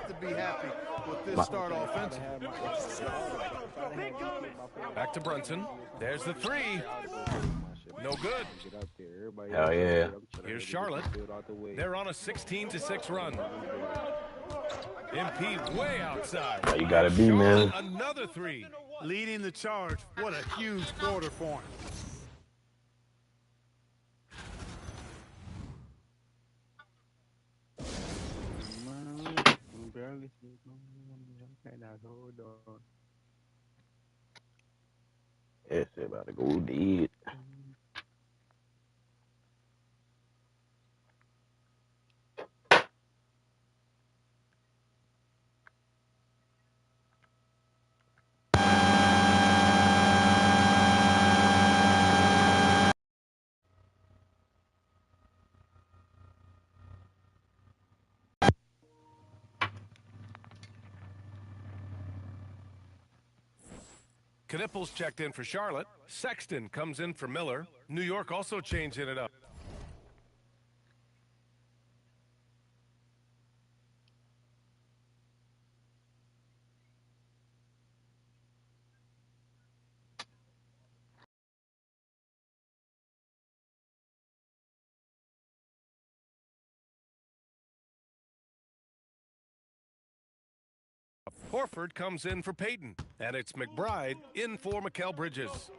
got to be happy with this start offensively. Back to Brunson. There's the three. No good. Hell yeah. Here's Charlotte. They're on a 16-6 run. MP way outside. How you gotta be, man. Another three. Leading the charge. What a huge quarter for him. It's about to go dead. Knipples checked in for Charlotte. Sexton comes in for Miller. New York also changing it up. Horford comes in for Peyton, and it's McBride in for Mikal Bridges.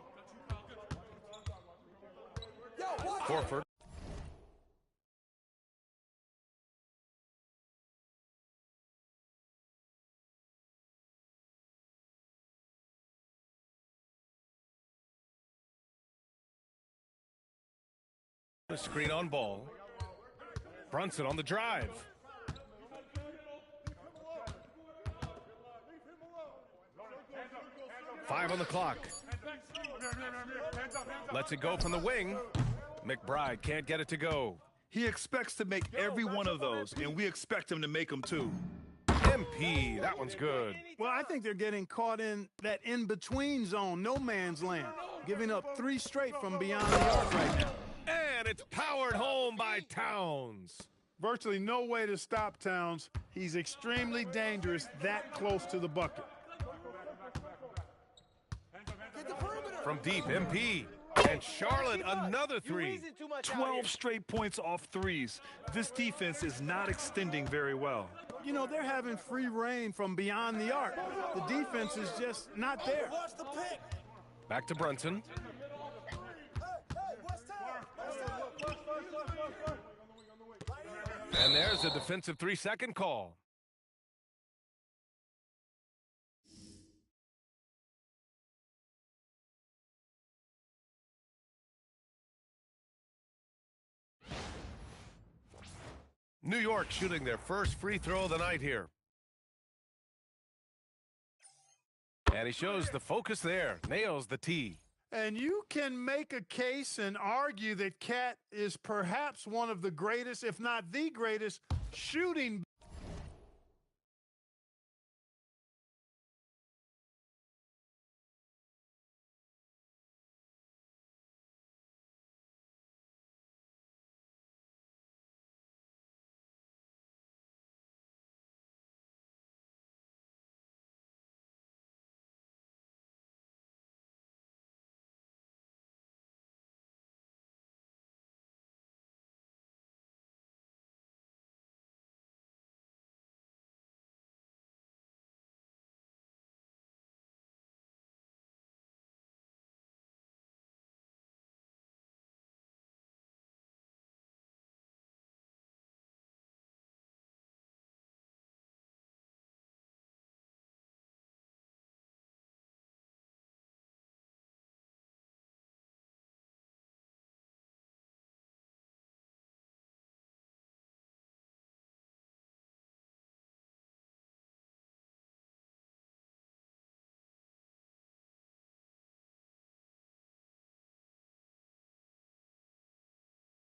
Horford. A screen on ball. Brunson on the drive. Five on the clock. Lets it go from the wing. McBride can't get it to go. He expects to make every one of those, and we expect him to make them too. MP, that one's good. Well, I think they're getting caught in that in-between zone, no man's land, giving up three straight from beyond the arc right now. And it's powered home by Towns. Virtually no way to stop Towns. He's extremely dangerous that close to the bucket. From deep, MP. And Charlotte, another three. 12 straight points off threes. This defense is not extending very well. You know, they're having free reign from beyond the arc. The defense is just not there. Back to Brunson. And there's a defensive 3-second call. New York shooting their first free throw of the night here. And he shows the focus there. Nails the tee. And you can make a case and argue that Cat is perhaps one of the greatest, if not the greatest, shooting.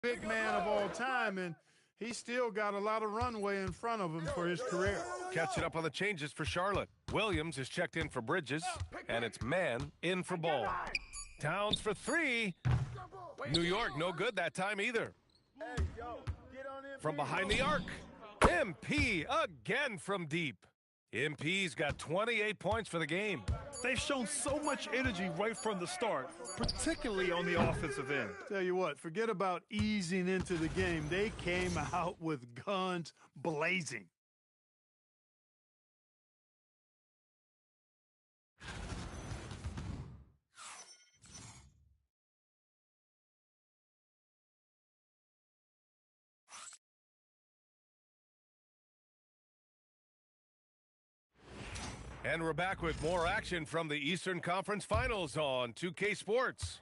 Big man of all time, and he's still got a lot of runway in front of him for his career. Catching up on the changes for Charlotte. Williams is checked in for Bridges, and it's Man in for Ball. Towns for three. New York no good that time either. From behind the arc. MP again from deep. MP's got 28 points for the game. They've shown so much energy right from the start, particularly on the offensive end. Tell you what, forget about easing into the game. They came out with guns blazing. And we're back with more action from the Eastern Conference Finals on 2K Sports.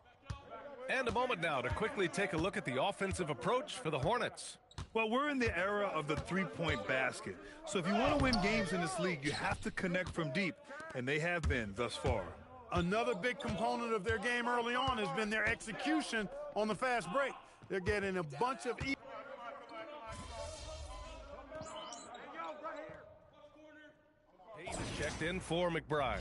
And a moment now to quickly take a look at the offensive approach for the Hornets. Well, we're in the era of the three-point basket. So if you want to win games in this league, you have to connect from deep, and they have been thus far. Another big component of their game early on has been their execution on the fast break. They're getting a bunch of... Hayes is checked in for McBride.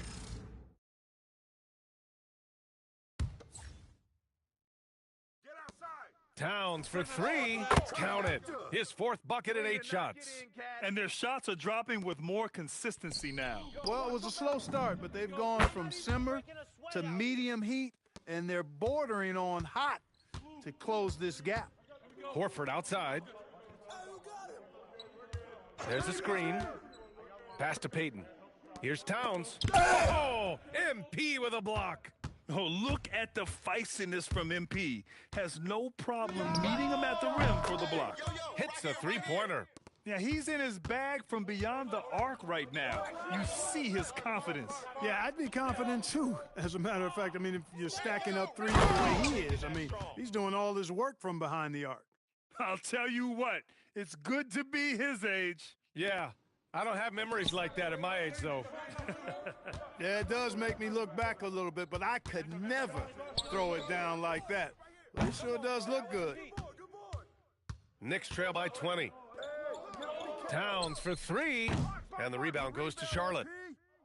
Towns for three. Count it. His fourth bucket in 8 shots. And their shots are dropping with more consistency now. Well, it was a slow start, but they've gone from simmer to medium heat, and they're bordering on hot to close this gap. Horford outside. There's a screen. Pass to Peyton. Here's Towns. Oh, MP with a block. Oh, look at the feistiness from MP. Has no problem meeting him at the rim for the block. Hits a three-pointer. Yeah, he's in his bag from beyond the arc right now. You see his confidence. Yeah, I'd be confident too. As a matter of fact, I mean, if you're stacking up threes the way he is, I mean, he's doing all this work from behind the arc. I'll tell you what, it's good to be his age. Yeah, I don't have memories like that at my age, though. Yeah, it does make me look back a little bit, but I could never throw it down like that. But it sure does look good. Knicks trail by 20. Towns for three, and the rebound goes to Charlotte.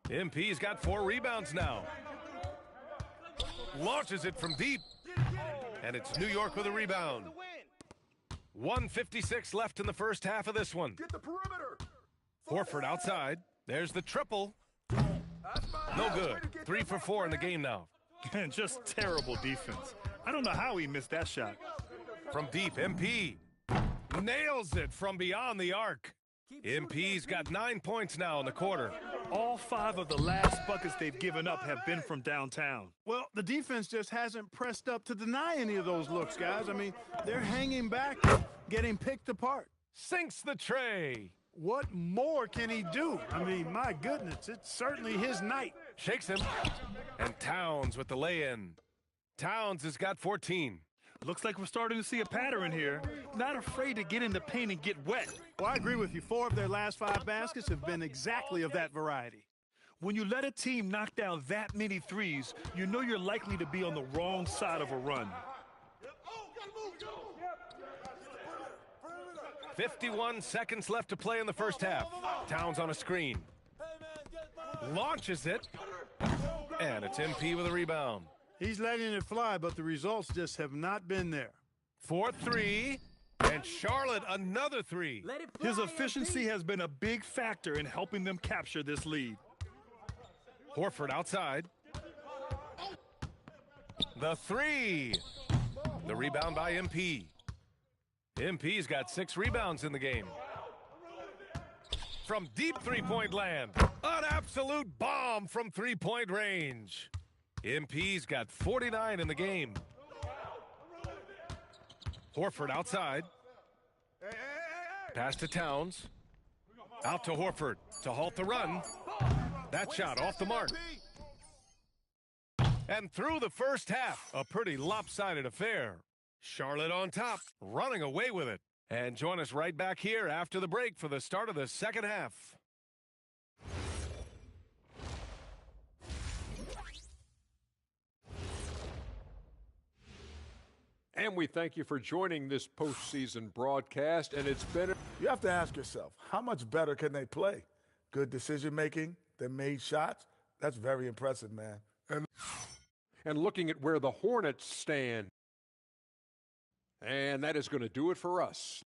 MP's got 4 rebounds now. Launches it from deep, and it's New York with a rebound. 1:56 left in the first half of this one. Get the perimeter. Horford outside. There's the triple. No good. 3 for 4 in the game now. And just terrible defense. I don't know how he missed that shot. From deep, MP nails it from beyond the arc. MP's got 9 points now in the quarter. All 5 of the last buckets they've given up have been from downtown. Well, the defense just hasn't pressed up to deny any of those looks, guys. I mean, they're hanging back, getting picked apart. Sinks the tray. What more can he do? I mean, my goodness, it's certainly his night. Shakes him. And Towns with the lay-in. Towns has got 14. Looks like we're starting to see a pattern here. Not afraid to get in the paint and get wet. Well, I agree with you. 4 of their last 5 baskets have been exactly of that variety. When you let a team knock down that many threes, you know you're likely to be on the wrong side of a run. 51 seconds left to play in the first half. Towns on a screen. Launches it. And it's MP with a rebound. He's letting it fly, but the results just have not been there. 4-3. And Charlotte another 3. His efficiency has been a big factor in helping them capture this lead. Horford outside. The 3. The rebound by MP. MP's got 6 rebounds in the game. From deep three-point land, an absolute bomb from three-point range. MP's got 49 in the game. Horford outside. Pass to Towns. Out to Horford to halt the run. That shot off the mark. And through the first half, a pretty lopsided affair. Charlotte on top, running away with it. And join us right back here after the break for the start of the second half. And we thank you for joining this postseason broadcast. And it's been... You have to ask yourself, how much better can they play? Good decision-making, they made shots. That's very impressive, man. And looking at where the Hornets stand. And that is going to do it for us.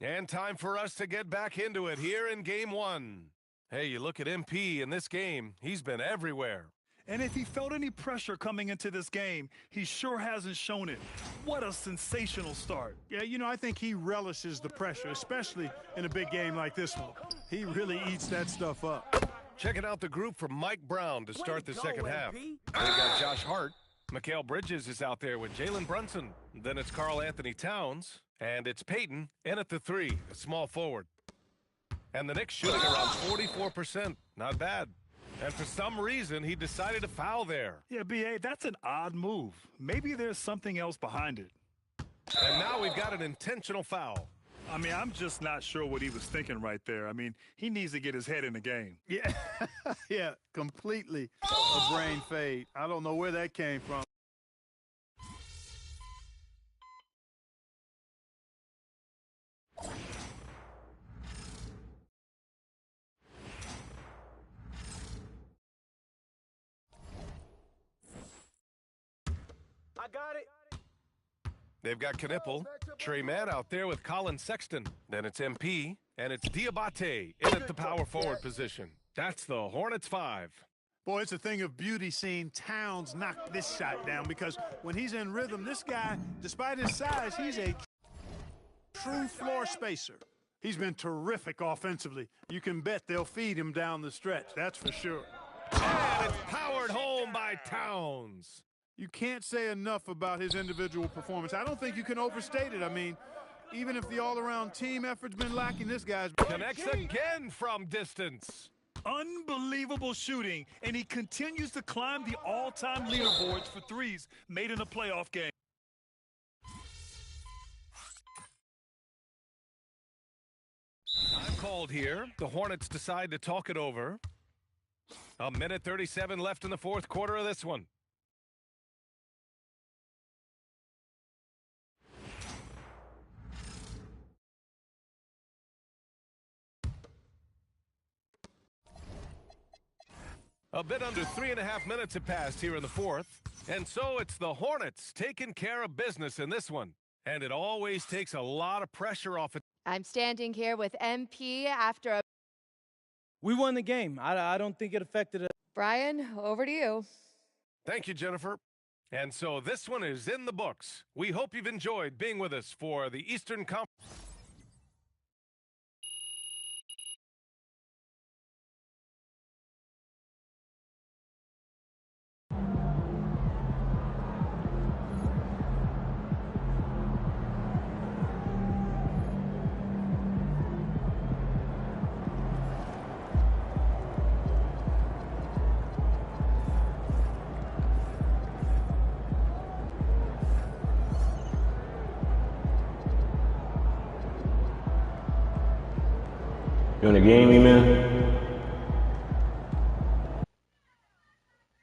And time for us to get back into it here in Game 1. Hey, you look at MP in this game, he's been everywhere. And if he felt any pressure coming into this game, he sure hasn't shown it. What a sensational start. Yeah, you know, I think he relishes the pressure, especially in a big game like this one. He really eats that stuff up. Checking out the group from Mike Brown to start the second half. They've got Josh Hart. Mikal Bridges is out there with Jalen Brunson. Then it's Karl Anthony Towns. And it's Peyton in at the 3, a small forward. And the Knicks shooting around 44%. Not bad. And for some reason, he decided to foul there. Yeah, B.A., that's an odd move. Maybe there's something else behind it. And now we've got an intentional foul. I mean, I'm just not sure what he was thinking right there. I mean, he needs to get his head in the game. Yeah, yeah, completely a brain fade. I don't know where that came from. I got it. They've got Knipple, Trey Mann out there with Colin Sexton. Then it's MP, and it's Diabate in at the power forward position. That's the Hornets 5. Boy, it's a thing of beauty seeing Towns knock this shot down because when he's in rhythm, this guy, despite his size, he's a true floor spacer. He's been terrific offensively. You can bet they'll feed him down the stretch, that's for sure. And it's powered home by Towns. You can't say enough about his individual performance. I don't think you can overstate it. I mean, even if the all-around team effort's been lacking, this guy's connects again from distance. Unbelievable shooting, and he continues to climb the all-time leaderboards for threes made in a playoff game. Time called here. The Hornets decide to talk it over. 1:37 left in the fourth quarter of this one. A bit under 3.5 minutes have passed here in the fourth. And so it's the Hornets taking care of business in this one. And it always takes a lot of pressure off it. I'm standing here with MP after a... We won the game. I don't think it affected us. Brian, over to you. Thank you, Jennifer. And so this one is in the books. We hope you've enjoyed being with us for the Eastern Conference. You in the game, man?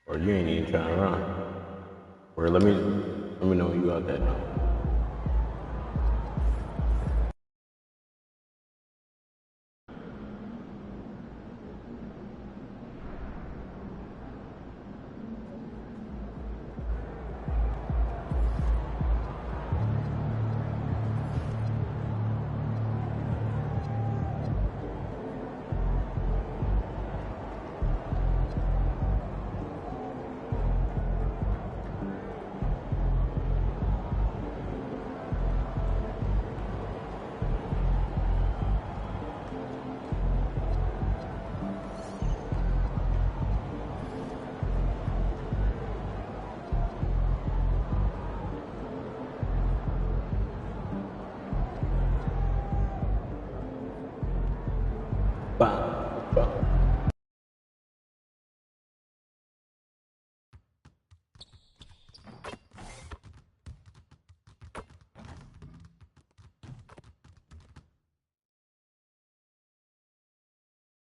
Or you ain't even trying to run? Or let me know when you got that now.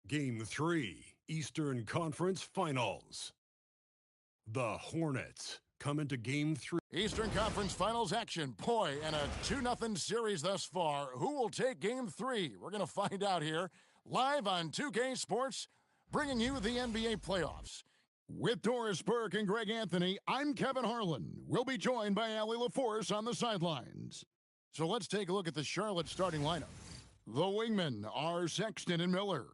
Game 3, Eastern Conference Finals. The Hornets come into Game 3. Eastern Conference Finals action. Boy, and a 2-0 series thus far. Who will take Game 3? We're going to find out here, live on 2K Sports, bringing you the NBA playoffs. With Doris Burke and Greg Anthony, I'm Kevin Harlan. We'll be joined by Allie LaForce on the sidelines. So let's take a look at the Charlotte starting lineup. The wingmen are Sexton and Miller.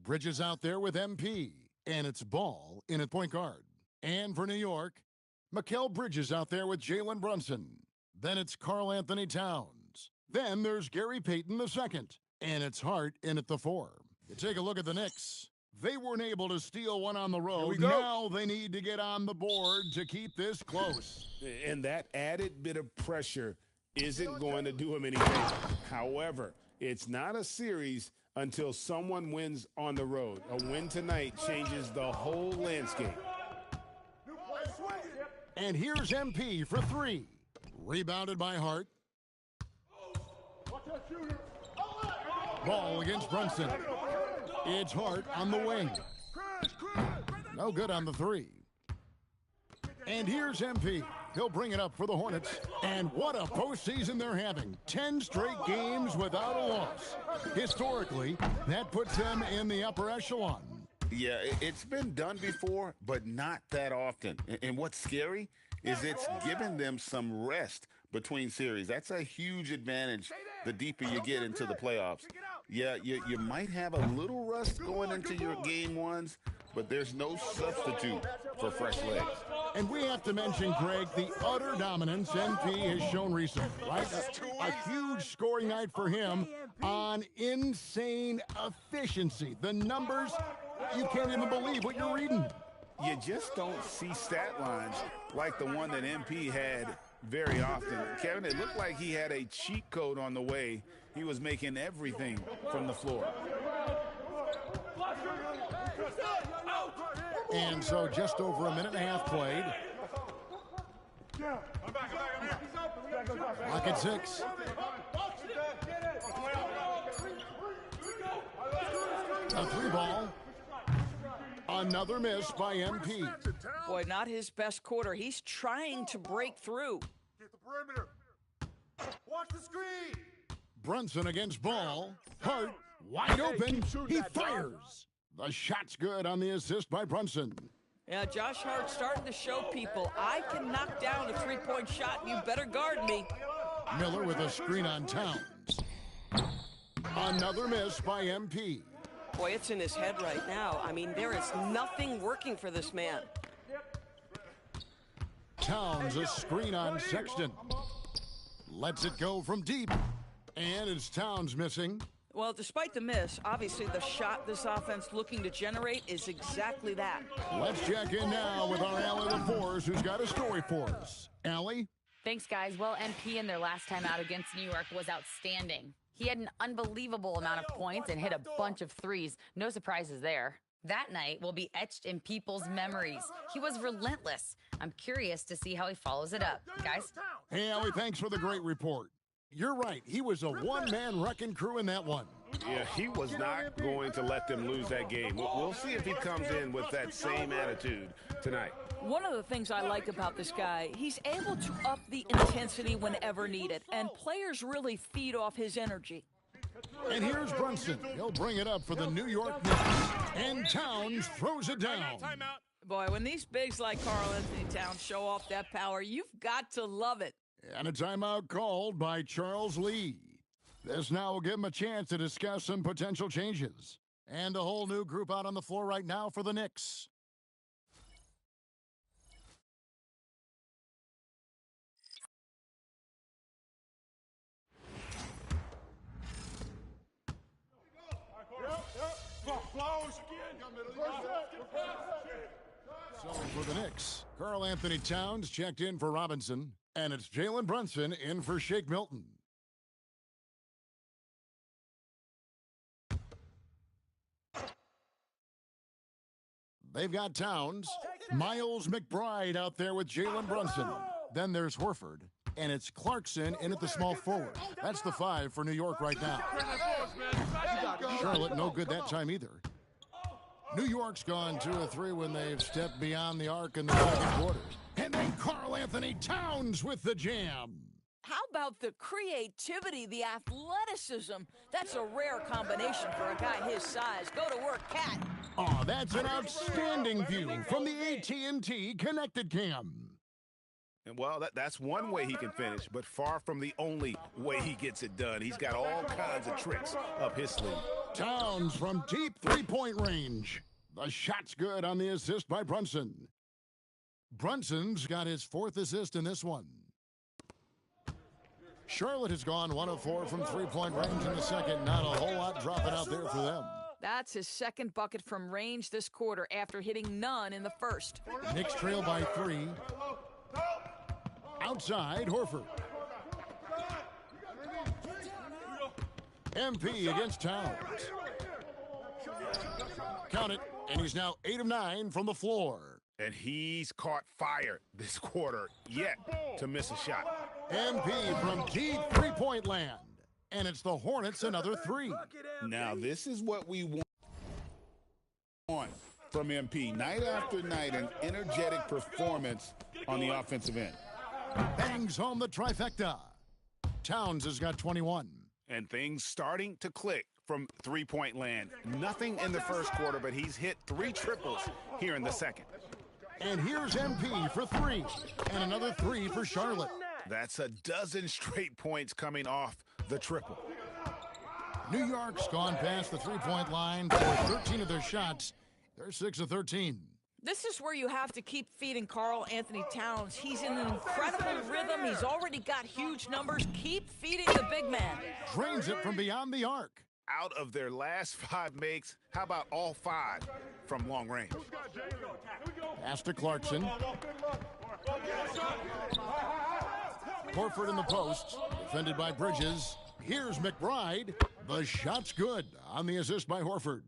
Bridges out there with MP, and it's Ball in at point guard. And for New York, Mikal Bridges out there with Jalen Brunson. Then it's Karl Anthony Towns. Then there's Gary Payton II, and it's Hart in at the 4. You take a look at the Knicks. They weren't able to steal one on the road. Now they need to get on the board to keep this close. And that added bit of pressure isn't going to do him any favors. However, it's not a series until someone wins on the road. A win tonight changes the whole landscape. And here's MP for 3. Rebounded by Hart. Ball against Brunson. It's Hart on the wing. No good on the 3. And here's MP. He'll bring it up for the Hornets. And what a postseason they're having. 10 straight games without a loss. Historically, that puts them in the upper echelon. Yeah, it's been done before, but not that often. And what's scary is it's given them some rest between series. That's a huge advantage the deeper you get into the playoffs. Yeah, you might have a little rust going into your game ones, but there's no substitute for fresh legs. And we have to mention, Greg, the utter dominance MP has shown recently, right? A huge scoring night for him on insane efficiency. The numbers, you can't even believe what you're reading. You just don't see stat lines like the one that MP had very often. Kevin, it looked like he had a cheat code on the way. He was making everything from the floor. And so just over a minute and a half played. Lock at 6. A 3 ball. Another miss by MP. Boy, not his best quarter. He's trying to break through. Get the perimeter. Watch the screen. Brunson against Ball. Hart wide open. He fires. The shot's good on the assist by Brunson. Yeah, Josh Hart starting to show people, I can knock down a three-point shot, and you better guard me. Miller with a screen on Towns. Another miss by MP. Boy, it's in his head right now. I mean, there is nothing working for this man. Towns a screen on Sexton. Lets it go from deep. And it's Towns missing. Well, despite the miss, obviously the shot this offense looking to generate is exactly that. Let's check in now with our Allie LaForce, who's got a story for us. Allie? Thanks, guys. Well, MP in their last time out against New York was outstanding. He had an unbelievable amount of points and hit a bunch of threes. No surprises there. That night will be etched in people's memories. He was relentless. I'm curious to see how he follows it up. Guys? Hey, Allie, thanks for the great report. You're right. He was a one-man wrecking crew in that one. Yeah, he was not going to let them lose that game. We'll see if he comes in with that same attitude tonight. One of the things I like about this guy, he's able to up the intensity whenever needed, and players really feed off his energy. And here's Brunson. He'll bring it up for the New York Knicks. And Towns throws it down. Boy, when these bigs like Karl Anthony Towns show off that power, you've got to love it. And a timeout called by Charles Lee. This now will give him a chance to discuss some potential changes. And a whole new group out on the floor right now for the Knicks. So for the Knicks, Karl Anthony Towns checked in for Robinson, and it's Jalen Brunson in for Shake Milton. They've got Towns, Miles McBride out there with Jalen Brunson. Then there's Horford, and it's Clarkson in at the small forward. That's the 5 for New York right now. Charlotte no good that time either. New York's gone 2 of 3 when they've stepped beyond the arc in the second quarter. And then Karl Anthony Towns with the jam. How about the creativity, the athleticism? That's a rare combination for a guy his size. Go to work, Cat. Oh, that's an outstanding view from the AT&T Connected Cam. And, well, that's one way he can finish, but far from the only way he gets it done. He's got all kinds of tricks up his sleeve. Towns from deep three-point range. The shot's good on the assist by Brunson. Brunson's got his 4th assist in this one. Charlotte has gone 1 of 4 from three-point range in the second. Not a whole lot dropping out there for them. That's his 2nd bucket from range this quarter after hitting none in the first. Knicks trail by 3. Outside, Horford. MP against Towns. Count it, and he's now 8 of 9 from the floor. And he's caught fire this quarter yet to miss a shot. MP from deep three-point land. And it's the Hornets another 3. Now, this is what we want from MP. Night after night, an energetic performance on the offensive end. Bangs home the trifecta. Towns has got 21. And things starting to click from three-point land. Nothing in the first quarter, but he's hit 3 triples here in the second. And here's MP for 3. And another 3 for Charlotte. That's a dozen straight points coming off the triple. New York's gone past the three-point line for 13 of their shots. They're 6 of 13. This is where you have to keep feeding Karl Anthony Towns. He's in an incredible rhythm. He's already got huge numbers. Keep feeding the big man. Drains it from beyond the arc. Out of their last 5 makes, how about all 5 from long range? Pass to Clarkson. Horford in the post, defended by Bridges. Here's McBride. The shot's good on the assist by Horford.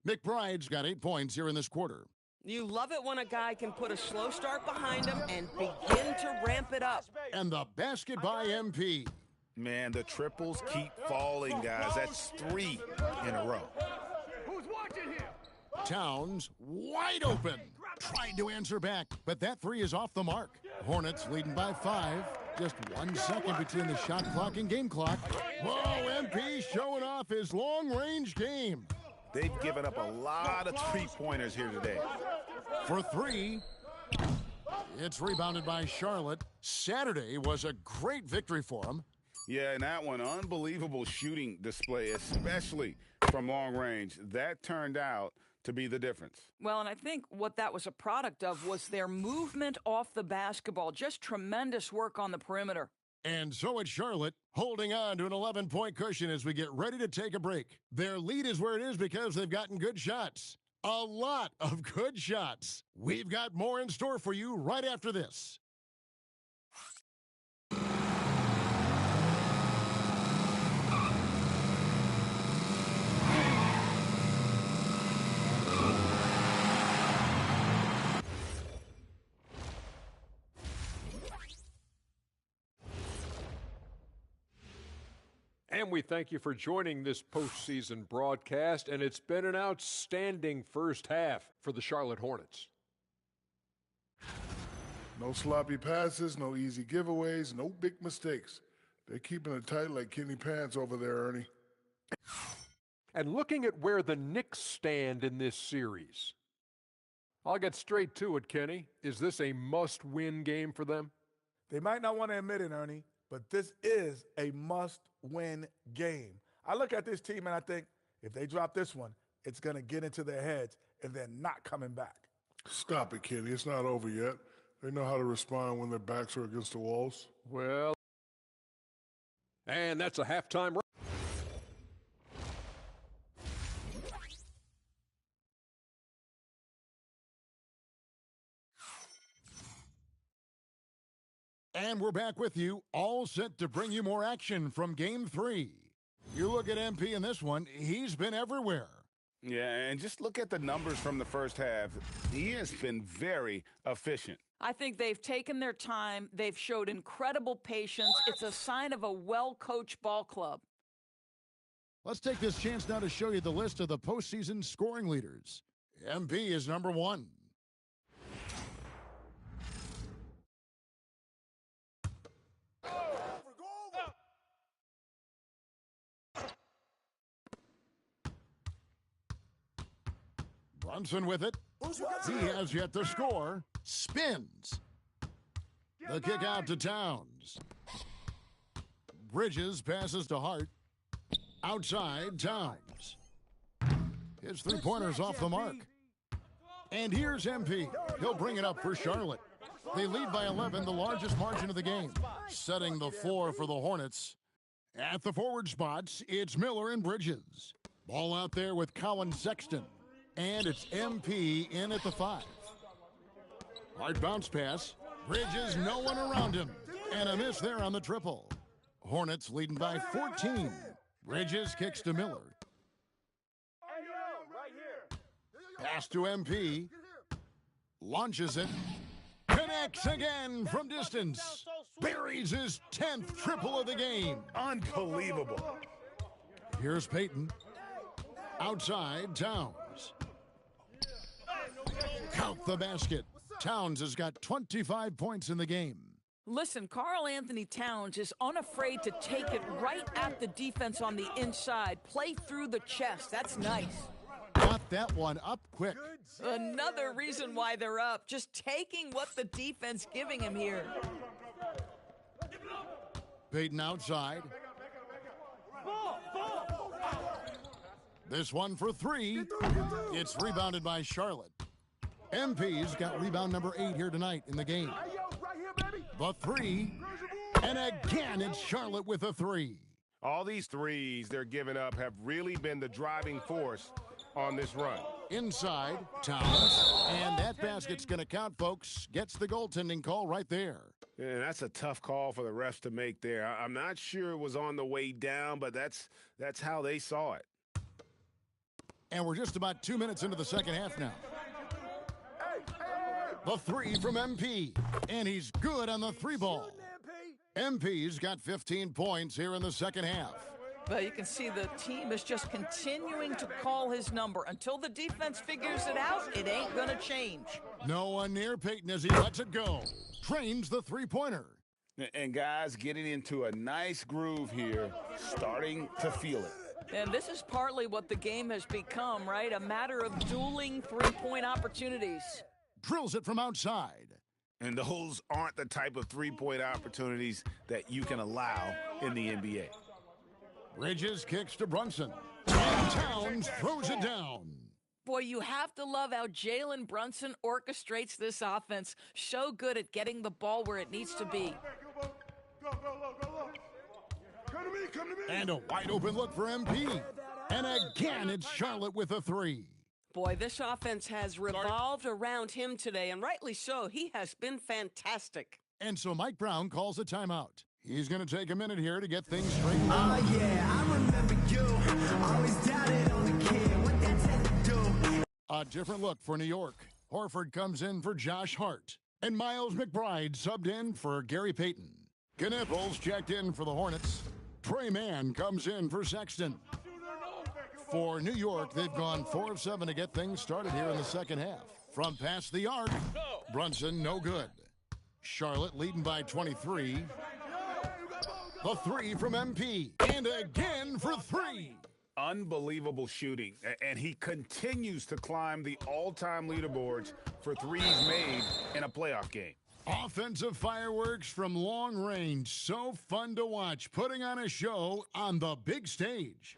McBride's got 8 points here in this quarter. You love it when a guy can put a slow start behind him and begin to ramp it up. And the basket by MP. Man, the triples keep falling, guys. That's 3 in a row. Who's watching here? Towns wide open. Tried to answer back, but that 3 is off the mark. Hornets leading by 5. Just 1 second between the shot clock and game clock. Whoa, MP showing off his long-range game. They've given up a lot of three-pointers here today. For 3, it's rebounded by Charlotte. Saturday was a great victory for them. Yeah, and that one, unbelievable shooting display, especially from long range. That turned out to be the difference. Well, and I think what that was a product of was their movement off the basketball. Just tremendous work on the perimeter. And so it's Charlotte holding on to an 11-point cushion as we get ready to take a break. Their lead is where it is because they've gotten good shots. A lot of good shots. We've got more in store for you right after this. And we thank you for joining this postseason broadcast, and it's been an outstanding first half for the Charlotte Hornets. No sloppy passes, no easy giveaways, no big mistakes. They're keeping it tight like Kenny Pants over there, Ernie. And looking at where the Knicks stand in this series, I'll get straight to it, Kenny. Is this a must-win game for them? They might not want to admit it, Ernie, but this is a must-win game. I look at this team and I think if they drop this one, it's going to get into their heads and they're not coming back. Stop it, Kenny. It's not over yet. They know how to respond when their backs are against the walls. Well, and that's a halftime. And we're back with you, all set to bring you more action from Game 3. You look at MP in this one, he's been everywhere. Yeah, and just look at the numbers from the first half. He has been very efficient. I think they've taken their time. They've showed incredible patience. It's a sign of a well-coached ball club. Let's take this chance now to show you the list of the postseason scoring leaders. MP is number 1. Brunson with it. He has yet to score. Spins. The kick out to Towns. Bridges passes to Hart. Outside, Towns. His three-pointer's off the mark. And here's MP. He'll bring it up for Charlotte. They lead by 11, the largest margin of the game. Setting the floor for the Hornets. At the forward spots, it's Miller and Bridges. Ball out there with Colin Sexton. And it's MP in at the 5. Hard bounce pass. Bridges, no one around him. And a miss there on the triple. Hornets leading by 14. Bridges kicks to Miller. Pass to MP. Launches it. Connects again from distance. Buries his 10th triple of the game. Unbelievable. Here's Payton. Outside, Towns. Count the basket. Towns has got 25 points in the game. Listen, Karl Anthony Towns is unafraid to take it right at the defense on the inside. Play through the chest. That's nice. Got that one up quick. Another reason why they're up. Just taking what the defense giving him here. Payton outside. This one for 3. It's rebounded by Charlotte. MP's got rebound number 8 here tonight in the game. The 3. And again, it's Charlotte with a 3. All these threes they're giving up have really been the driving force on this run. Inside, Towns. And that basket's going to count, folks. Gets the goaltending call right there. Yeah, that's a tough call for the refs to make there. I'm not sure it was on the way down, but that's how they saw it. And we're just about 2 minutes into the second half now. The 3 from MP. And he's good on the 3 ball. MP's got 15 points here in the second half. But you can see the team is just continuing to call his number. Until the defense figures it out, it ain't going to change. No one near Payton as he lets it go. Trains the three-pointer. And guys getting into a nice groove here, starting to feel it. And this is partly what the game has become, right? A matter of dueling three-point opportunities. Drills it from outside. And those aren't the type of three-point opportunities that you can allow in the NBA. Bridges kicks to Brunson. And Towns throws it down. Boy, you have to love how Jalen Brunson orchestrates this offense. So good at getting the ball where it needs to be. And a wide open look for MP. And again, it's Charlotte with a 3. Boy, this offense has revolved around him today, and rightly so. He has been fantastic. And so Mike Brown calls a timeout. He's going to take a minute here to get things straightened out. Oh, yeah, I remember you. Always doubted on the kid. What that tend to do? A different look for New York. Horford comes in for Josh Hart. And Miles McBride subbed in for Gary Payton. Knipples checked in for the Hornets. Trey Mann comes in for Sexton. For New York, they've gone 4 of 7 to get things started here in the second half. From past the arc, Brunson no good. Charlotte leading by 23. The 3 from MP. And again for 3. Unbelievable shooting. And he continues to climb the all-time leaderboards for threes made in a playoff game. Offensive fireworks from long range. So fun to watch. Putting on a show on the big stage.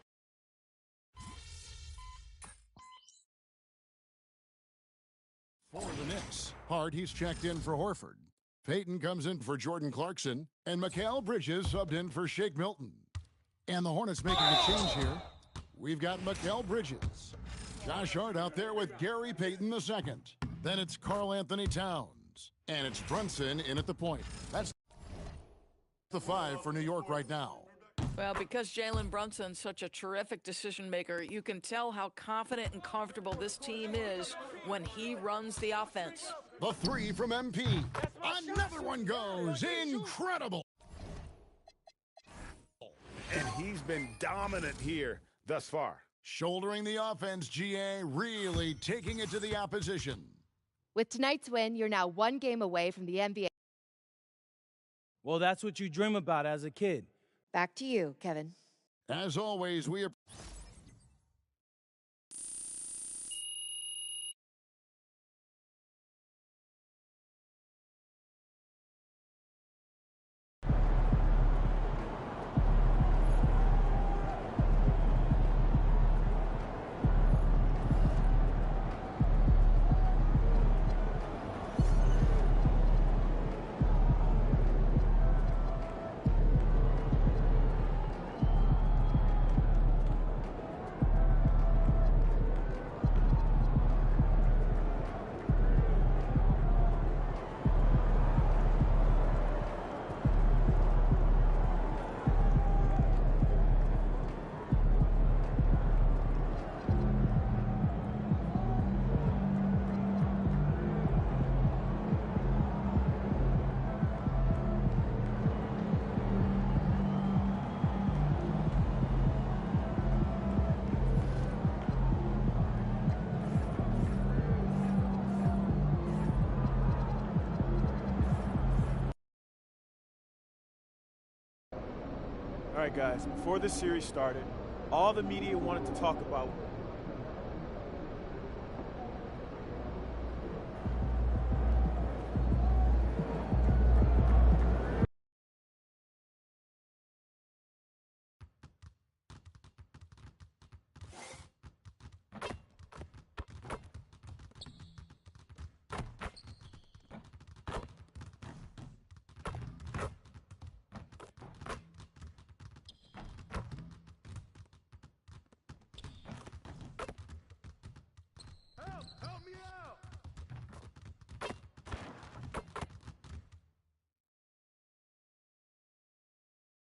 For the Knicks, Hart, he's checked in for Horford. Payton comes in for Jordan Clarkson. And Mikal Bridges subbed in for Shake Milton. And the Hornets making a change here. We've got Mikal Bridges. Josh Hart out there with Gary Payton II. Then it's Karl Anthony Towns. And it's Brunson in at the point. That's the 5 for New York right now. Well, because Jalen Brunson's such a terrific decision maker, you can tell how confident and comfortable this team is when he runs the offense. The 3 from MP. Another one goes. Incredible. And he's been dominant here thus far. Shouldering the offense, GA, really taking it to the opposition. With tonight's win, you're now 1 game away from the NBA. Well, that's what you dream about as a kid. Back to you, Kevin. As always, we are right, guys, before this series started, all the media wanted to talk about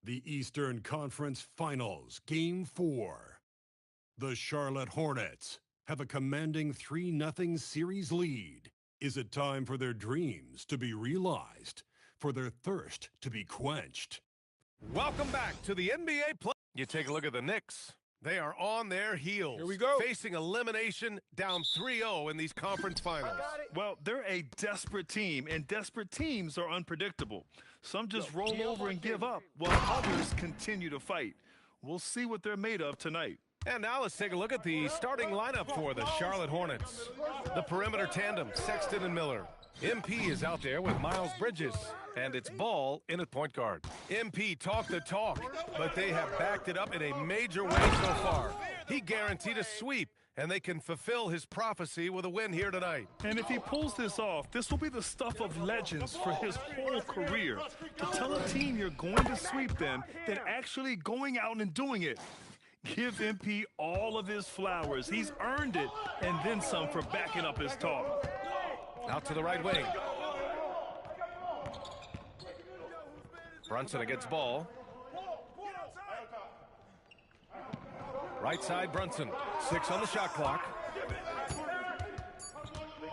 The Eastern Conference Finals, Game 4. The Charlotte Hornets have a commanding 3-0 series lead. Is it time for their dreams to be realized, for their thirst to be quenched? Welcome back to the NBA play. You take a look at the Knicks. They are on their heels. Here we go. Facing elimination, down 3-0 in these conference finals. Well, they're a desperate team, and desperate teams are unpredictable. Some just roll over and give up, while others continue to fight. We'll see what they're made of tonight. And now let's take a look at the starting lineup for the Charlotte Hornets. The perimeter tandem, Sexton and Miller. MP is out there with Miles Bridges, and it's Ball in at point guard. MP talked the talk, but they have backed it up in a major way so far. He guaranteed a sweep, and they can fulfill his prophecy with a win here tonight. And if he pulls this off, this will be the stuff of legends for his whole career. To tell a team you're going to sweep them, then actually going out and doing it. Give MP all of his flowers. He's earned it, and then some for backing up his talk. Out to the right wing. Brunson against Ball. Right side, Brunson. 6 on the shot clock.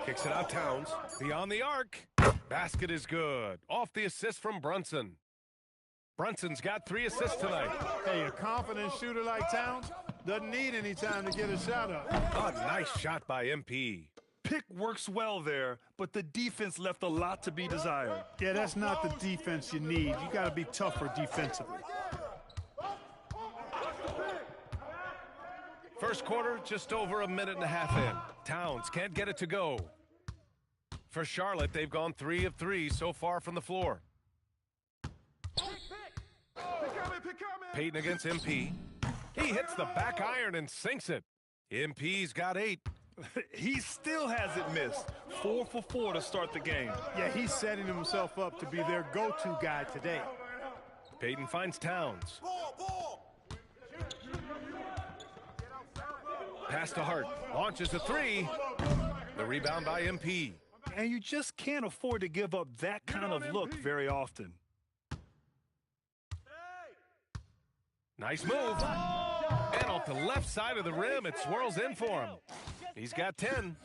Kicks it out, Towns. Beyond the arc. Basket is good. Off the assist from Brunson. Brunson's got 3 assists tonight. Hey, a confident shooter like Towns doesn't need any time to get a shot up. A nice shot by MP. Pick works well there, but the defense left a lot to be desired. Yeah, that's not the defense you need. You got to be tougher defensively. First quarter, just over a minute and a half in. Towns can't get it to go. For Charlotte, they've gone 3 of 3 so far from the floor. Payton against MP. He hits the back iron and sinks it. MP's got 8. He still hasn't missed. 4 for 4 to start the game. Yeah, he's setting himself up to be their go-to guy today. Payton finds Towns. Pass to Hart. Launches a 3. The rebound by MP. And you just can't afford to give up that kind of look very often. Nice move. And off the left side of the rim, it swirls in for him. He's got 10.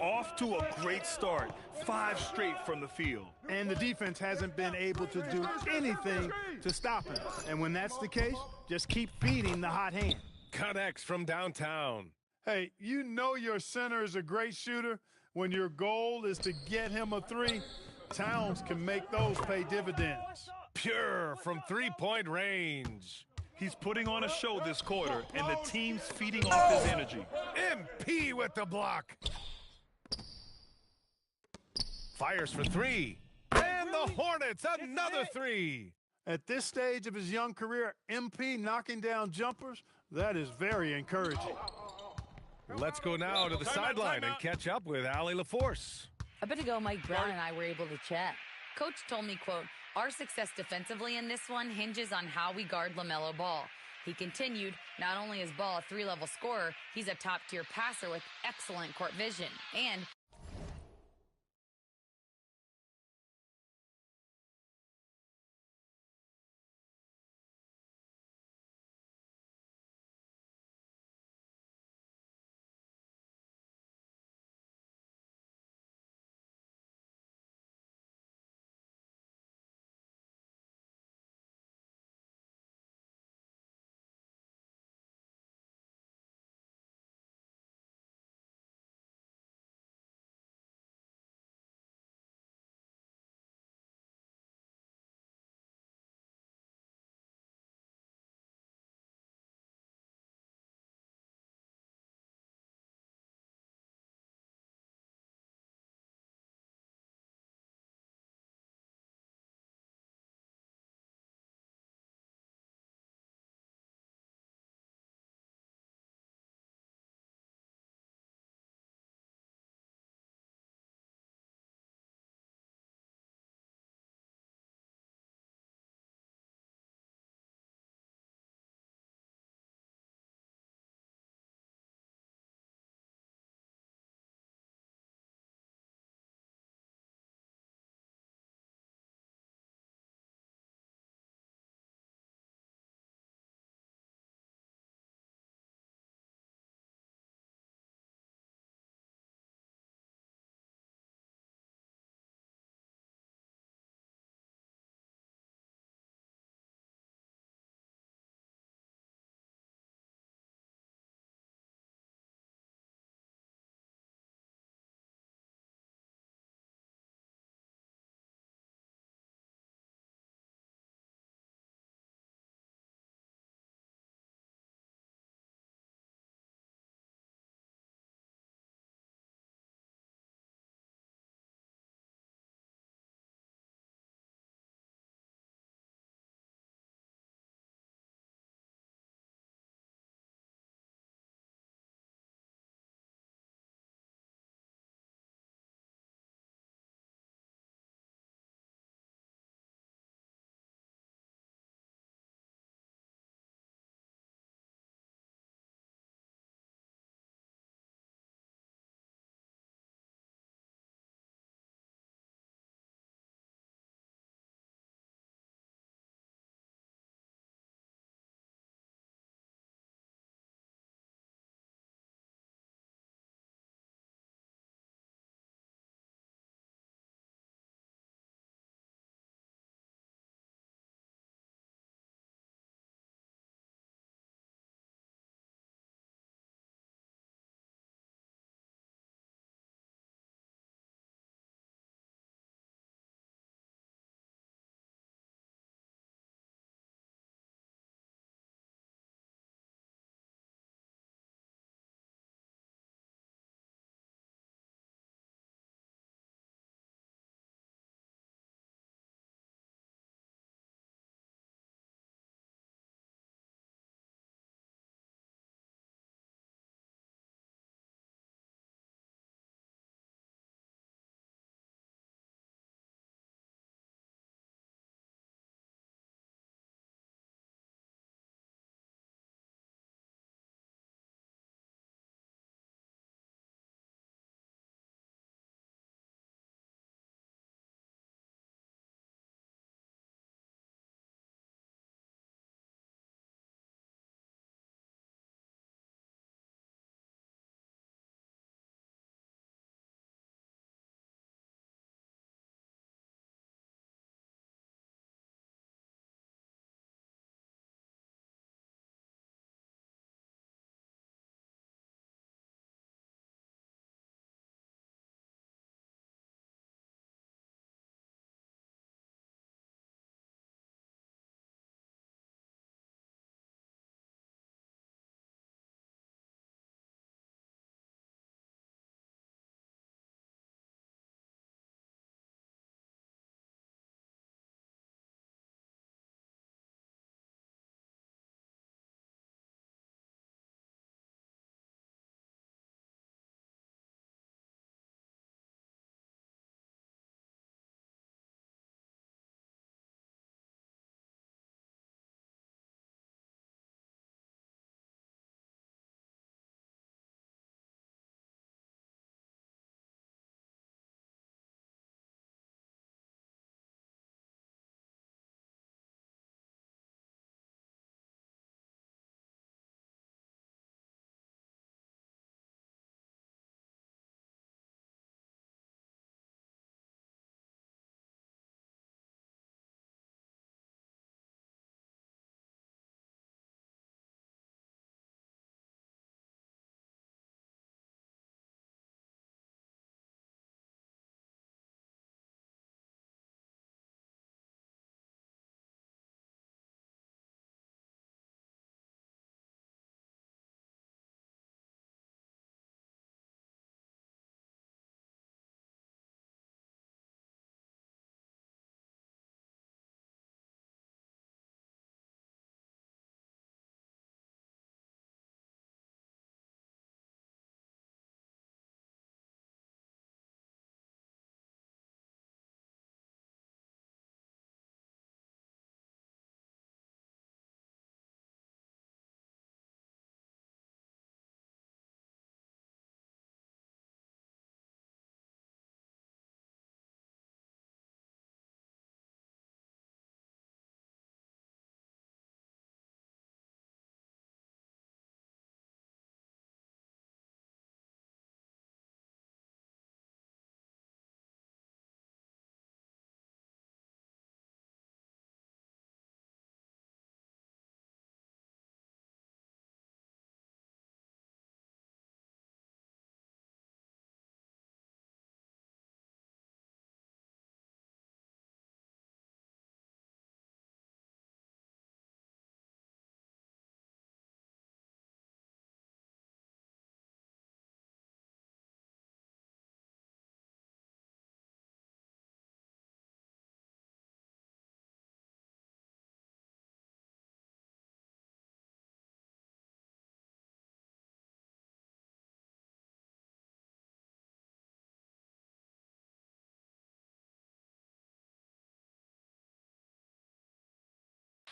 Off to a great start. 5 straight from the field. And the defense hasn't been able to do anything to stop him. And when that's the case, just keep feeding the hot hand. Connects from downtown. Hey, you know your center is a great shooter when your goal is to get him a 3. Towns can make those pay dividends. Pure from 3-point range. He's putting on a show this quarter, and the team's feeding off his energy. MP with the block. Fires for 3. And the Hornets, another 3. At this stage of his young career, MP knocking down jumpers, that is very encouraging. Let's go now to the sideline and catch up with Allie LaForce. A bit ago, Mike Brown and I were able to chat. Coach told me, quote, "Our success defensively in this one hinges on how we guard LaMelo Ball." He continued, not only is Ball a 3-level scorer, he's a top-tier passer with excellent court vision. And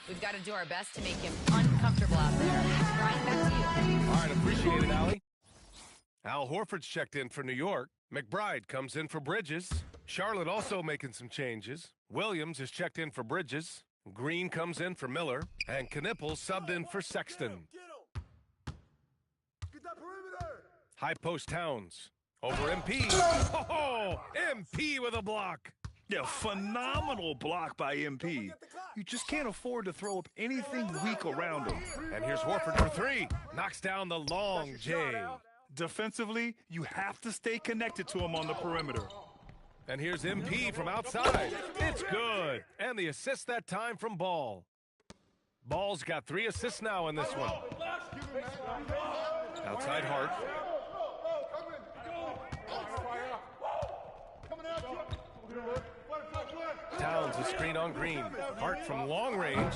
We've got to do our best to make him uncomfortable out there. Brian, back to you. All right, appreciate it, Allie. Al Horford's checked in for New York. McBride comes in for Bridges. Charlotte also making some changes. Williams is checked in for Bridges. Green comes in for Miller. And Knippel subbed in for Sexton. High post Towns. Over MP. Oh, MP with a block. Yeah, phenomenal block by MP. You just can't afford to throw up anything weak around him. And here's Horford for three. Knocks down the long J. Defensively, you have to stay connected to him on the perimeter. And here's MP from outside. It's good. And the assist that time from Ball. Ball's got 3 assists now in this one. Outside Hart. Towns a screen on Green. Hart from long range.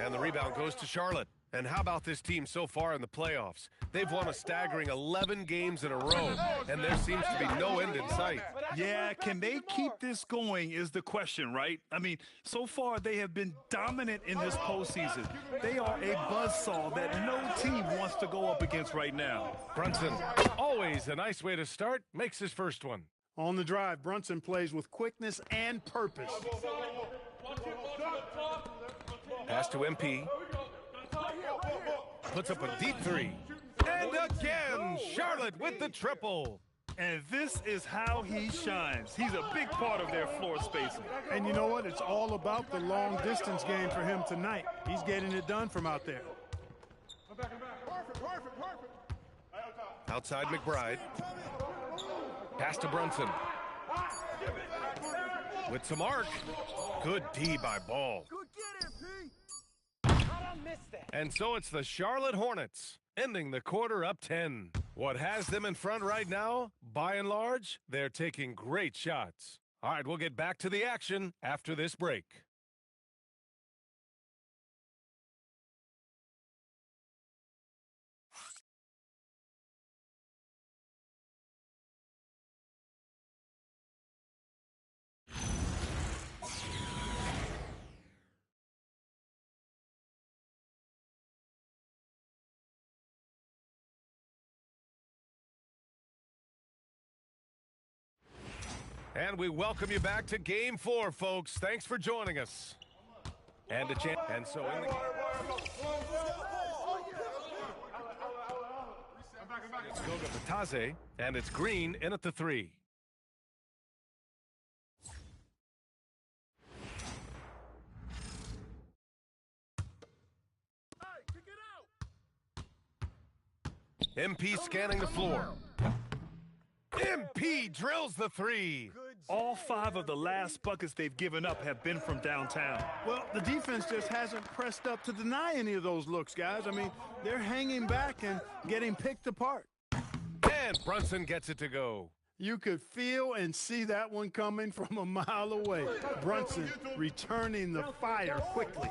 And the rebound goes to Charlotte. And how about this team so far in the playoffs? They've won a staggering 11 games in a row, and there seems to be no end in sight. Yeah, can they keep this going is the question, right? I mean, so far they have been dominant in this postseason. They are a buzzsaw that no team wants to go up against right now. Brunson, always a nice way to start, makes his first one. On the drive, Brunson plays with quickness and purpose. Pass to MP. Puts up a deep three. And again, Charlotte with the triple. And this is how he shines. He's a big part of their floor spacing. And you know what? It's all about the long distance game for him tonight. He's getting it done from out there. Outside McBride. Pass to Brunson. With some arc. Good D by Ball. And so it's the Charlotte Hornets, ending the quarter up 10. What has them in front right now? By and large, they're taking great shots. All right, we'll get back to the action after this break. And we welcome you back to Game 4, folks. Thanks for joining us. And a chance. And so in the it's Goga Batase, and it's Green in at the 3. MP scanning the floor. MP drills the 3. All 5 of the last buckets they've given up have been from downtown. Well, the defense just hasn't pressed up to deny any of those looks, guys. I mean, they're hanging back and getting picked apart. And Brunson gets it to go. You could feel and see that one coming from a mile away. Brunson returning the fire quickly.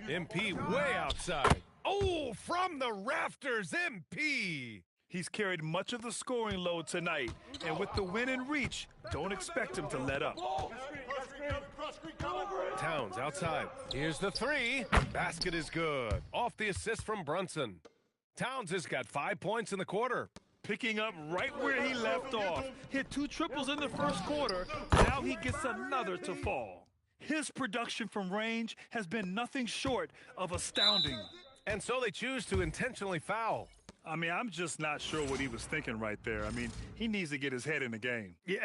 MP way outside. Oh, from the rafters, MP. He's carried much of the scoring load tonight, and with the win in reach, don't expect him to let up. Towns outside. Here's the 3. Basket is good. Off the assist from Brunson. Towns has got 5 points in the quarter. Picking up right where he left off. Hit 2 triples in the first quarter. Now he gets another to fall. His production from range has been nothing short of astounding. And so they choose to intentionally foul. I mean, I'm just not sure what he was thinking right there. I mean, he needs to get his head in the game. Yeah,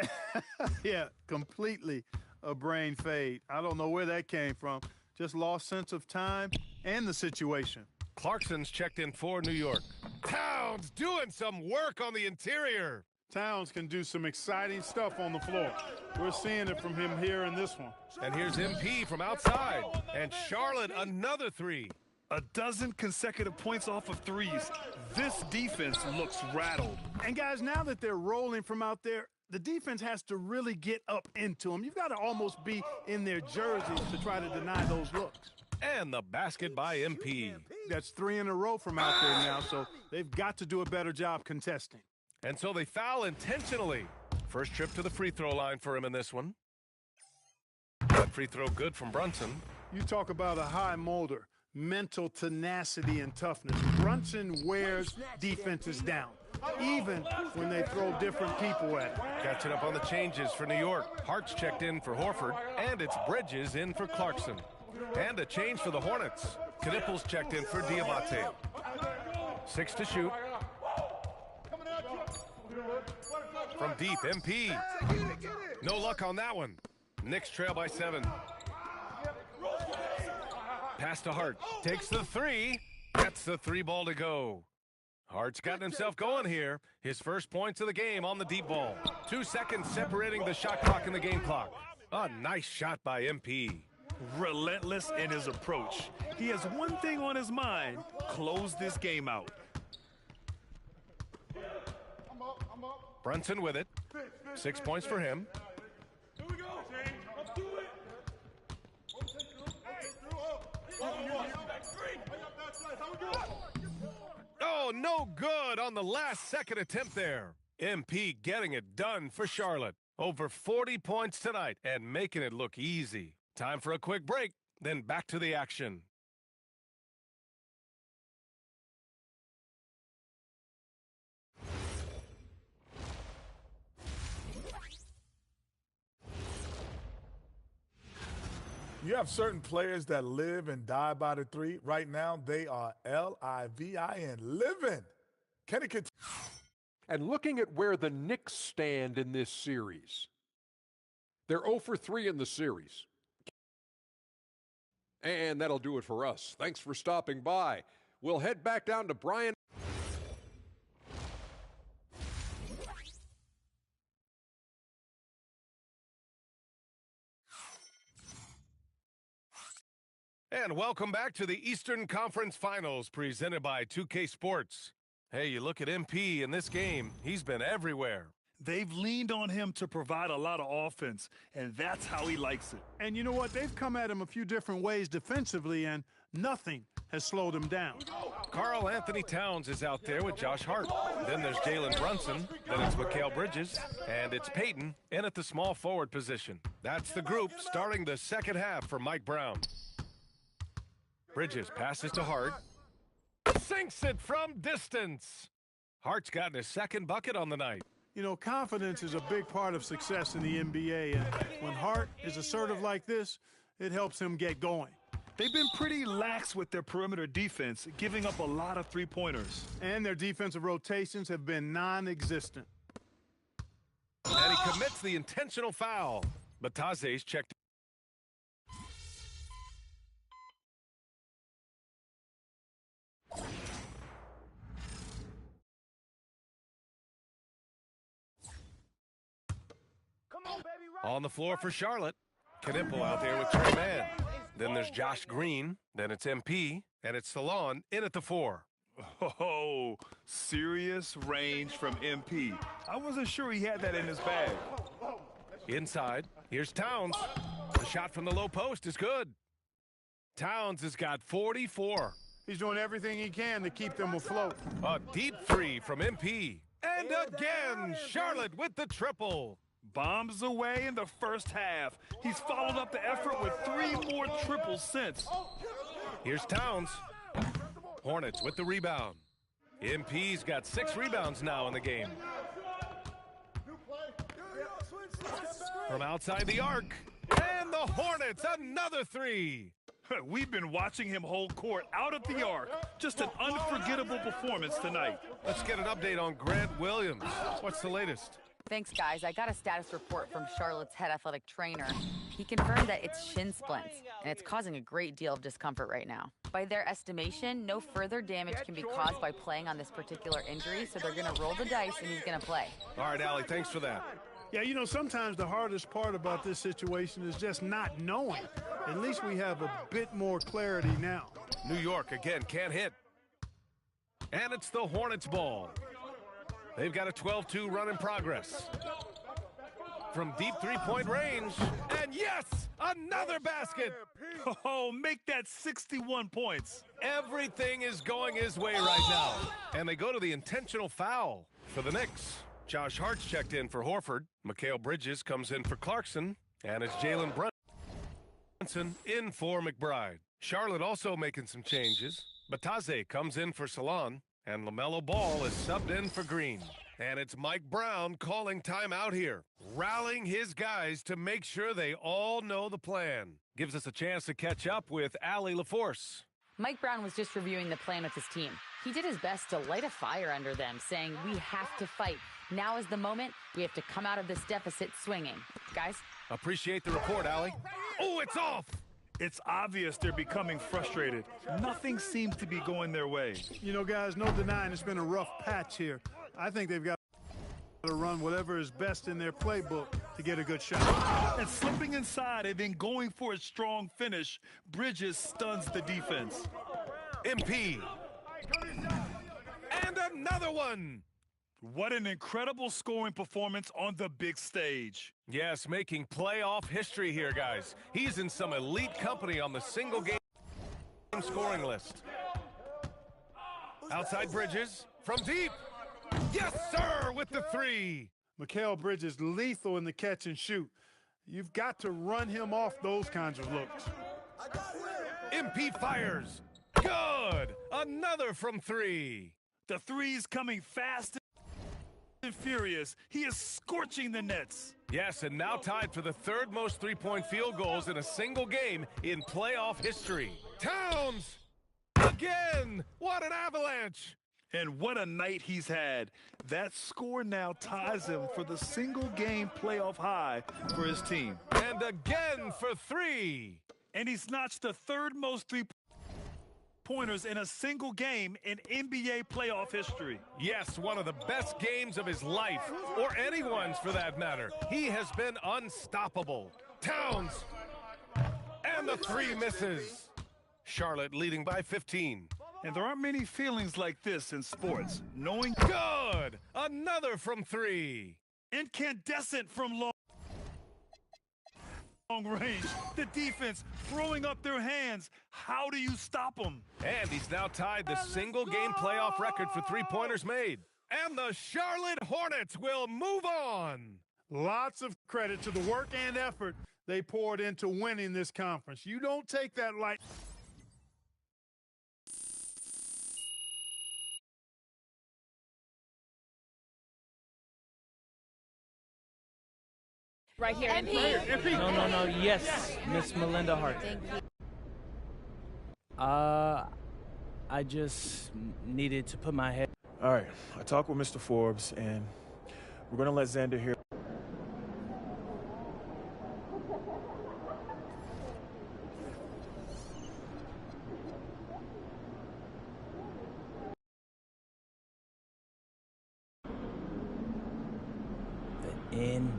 yeah, completely a brain fade. I don't know where that came from. Just lost sense of time and the situation. Clarkson's checked in for New York. Towns doing some work on the interior. Towns can do some exciting stuff on the floor. We're seeing it from him here in this one. And here's MP from outside. And Charlotte another 3. A dozen consecutive points off of 3s. This defense looks rattled. And guys, now that they're rolling from out there, the defense has to really get up into them. You've got to almost be in their jerseys to try to deny those looks. And the basket by MP. That's 3 in a row from out there now, so they've got to do a better job contesting. And so they foul intentionally. First trip to the free throw line for him in this one. That free throw good from Brunson. You talk about a high motor, mental tenacity and toughness. Brunson wears defenses down, even when they throw different people at him. Catching up on the changes for New York. Hart's checked in for Horford, and it's Bridges in for Clarkson. And a change for the Hornets. Knippel's checked in for Diabate. 6 to shoot. From deep, MP. No luck on that one. Knicks trail by 7. Pass to Hart. Takes the 3. Gets the 3 ball to go. Hart's gotten himself going here. His first points of the game on the deep ball. 2 seconds separating the shot clock and the game clock. A nice shot by MP. Relentless in his approach. He has one thing on his mind: close this game out. Brunson with it. 6 points for him. Oh, no good on the last second attempt there. MP getting it done for Charlotte. Over 40 points tonight and making it look easy. Time for a quick break, then back to the action. You have certain players that live and die by the 3. Right now, they are L-I-V-I-N, living. Kenny can. And looking at where the Knicks stand in this series, they're 0 for 3 in the series. And that'll do it for us. Thanks for stopping by. We'll head back down to Brian. And welcome back to the Eastern Conference Finals presented by 2K Sports. Hey, you look at MP in this game, he's been everywhere. They've leaned on him to provide a lot of offense, and that's how he likes it. And you know what? They've come at him a few different ways defensively, and nothing has slowed him down. Karl Anthony Towns is out there with Josh Hart. Then there's Jalen Brunson. Then it's Mikal Bridges. And it's Payton in at the small forward position. That's the group starting the second half for Mike Brown. Bridges passes to Hart. Sinks it from distance. Hart's gotten his second bucket on the night. You know, confidence is a big part of success in the NBA, and when Hart is assertive like this, it helps him get going. They've been pretty lax with their perimeter defense, giving up a lot of three-pointers. And their defensive rotations have been non-existent. And he commits the intentional foul. Bataze's checked. On the floor for Charlotte. Knippel out there with Trey Mann. Then there's Josh Green. Then it's MP. And it's Salon in at the 4. Oh, serious range from MP. I wasn't sure he had that in his bag. Inside, here's Towns. The shot from the low post is good. Towns has got 44. He's doing everything he can to keep them afloat. A deep 3 from MP. And again, Charlotte with the triple. Bombs away in the first half. He's followed up the effort with 3 more triples since. Here's Towns. Hornets with the rebound. MP's got 6 rebounds now in the game. From outside the arc. And the Hornets, another 3. We've been watching him hold court out of the arc. Just an unforgettable performance tonight. Let's get an update on Grant Williams. What's the latest? Thanks, guys. I got a status report from Charlotte's head athletic trainer. He confirmed that it's shin splints, and it's causing a great deal of discomfort right now. By their estimation, no further damage can be caused by playing on this particular injury, so they're going to roll the dice, and he's going to play. All right, Allie, thanks for that. Yeah, you know, sometimes the hardest part about this situation is just not knowing. At least we have a bit more clarity now. New York, again, can't hit. And it's the Hornets' ball. They've got a 12-2 run in progress. From deep three-point range. And yes, another basket. Oh, make that 61 points. Everything is going his way right now. And they go to the intentional foul for the Knicks. Josh Hart's checked in for Horford. Mikal Bridges comes in for Clarkson. And it's Jalen Brunson. Johnson in for McBride. Charlotte also making some changes. Bataze comes in for Salon, and LaMelo Ball is subbed in for Green. And it's Mike Brown calling timeout here, rallying his guys to make sure they all know the plan. Gives us a chance to catch up with Allie LaForce. Mike Brown was just reviewing the plan with his team. He did his best to light a fire under them, saying, we have to fight. Now is the moment. We have to come out of this deficit swinging. Guys? Appreciate the report, Allie. Oh, it's off! It's obvious they're becoming frustrated. Nothing seems to be going their way. You know, guys, no denying it's been a rough patch here. I think they've got to run whatever is best in their playbook to get a good shot. And slipping inside and then going for a strong finish, Bridges stuns the defense. MP. And another one. What an incredible scoring performance on the big stage. Yes, making playoff history here, guys. He's in some elite company on the single game scoring list. Outside Bridges from deep. Yes, sir, with the three. Mikal Bridges lethal in the catch and shoot. You've got to run him off those kinds of looks. MP fires. Good. Another from three. The three's coming fast and furious. He is scorching the nets. Yes, and now tied for the third most three-point field goals in a single game in playoff history. Towns! Again! What an avalanche! And what a night he's had. That score now ties him for the single-game playoff high for his team. And again for three. And he's notched the third most three-pointers in a single game in NBA playoff history. Yes, one of the best games of his life, or anyone's for that matter. He has been unstoppable. Towns! And the three misses. Charlotte leading by 15. And there aren't many feelings like this in sports. Knowing good. Another from three. Incandescent from long range. The defense throwing up their hands. How do you stop them? And he's now tied the single game playoff record for three-pointers made. And the Charlotte Hornets will move on. Lots of credit to the work and effort they poured into winning this conference. You don't take that light. Right here, MP. No. Yes, Miss Melinda Hart. Thank you. I just needed to put my head. All right, I talked with Mr. Forbes, and we're going to let Xander hear. The NBA.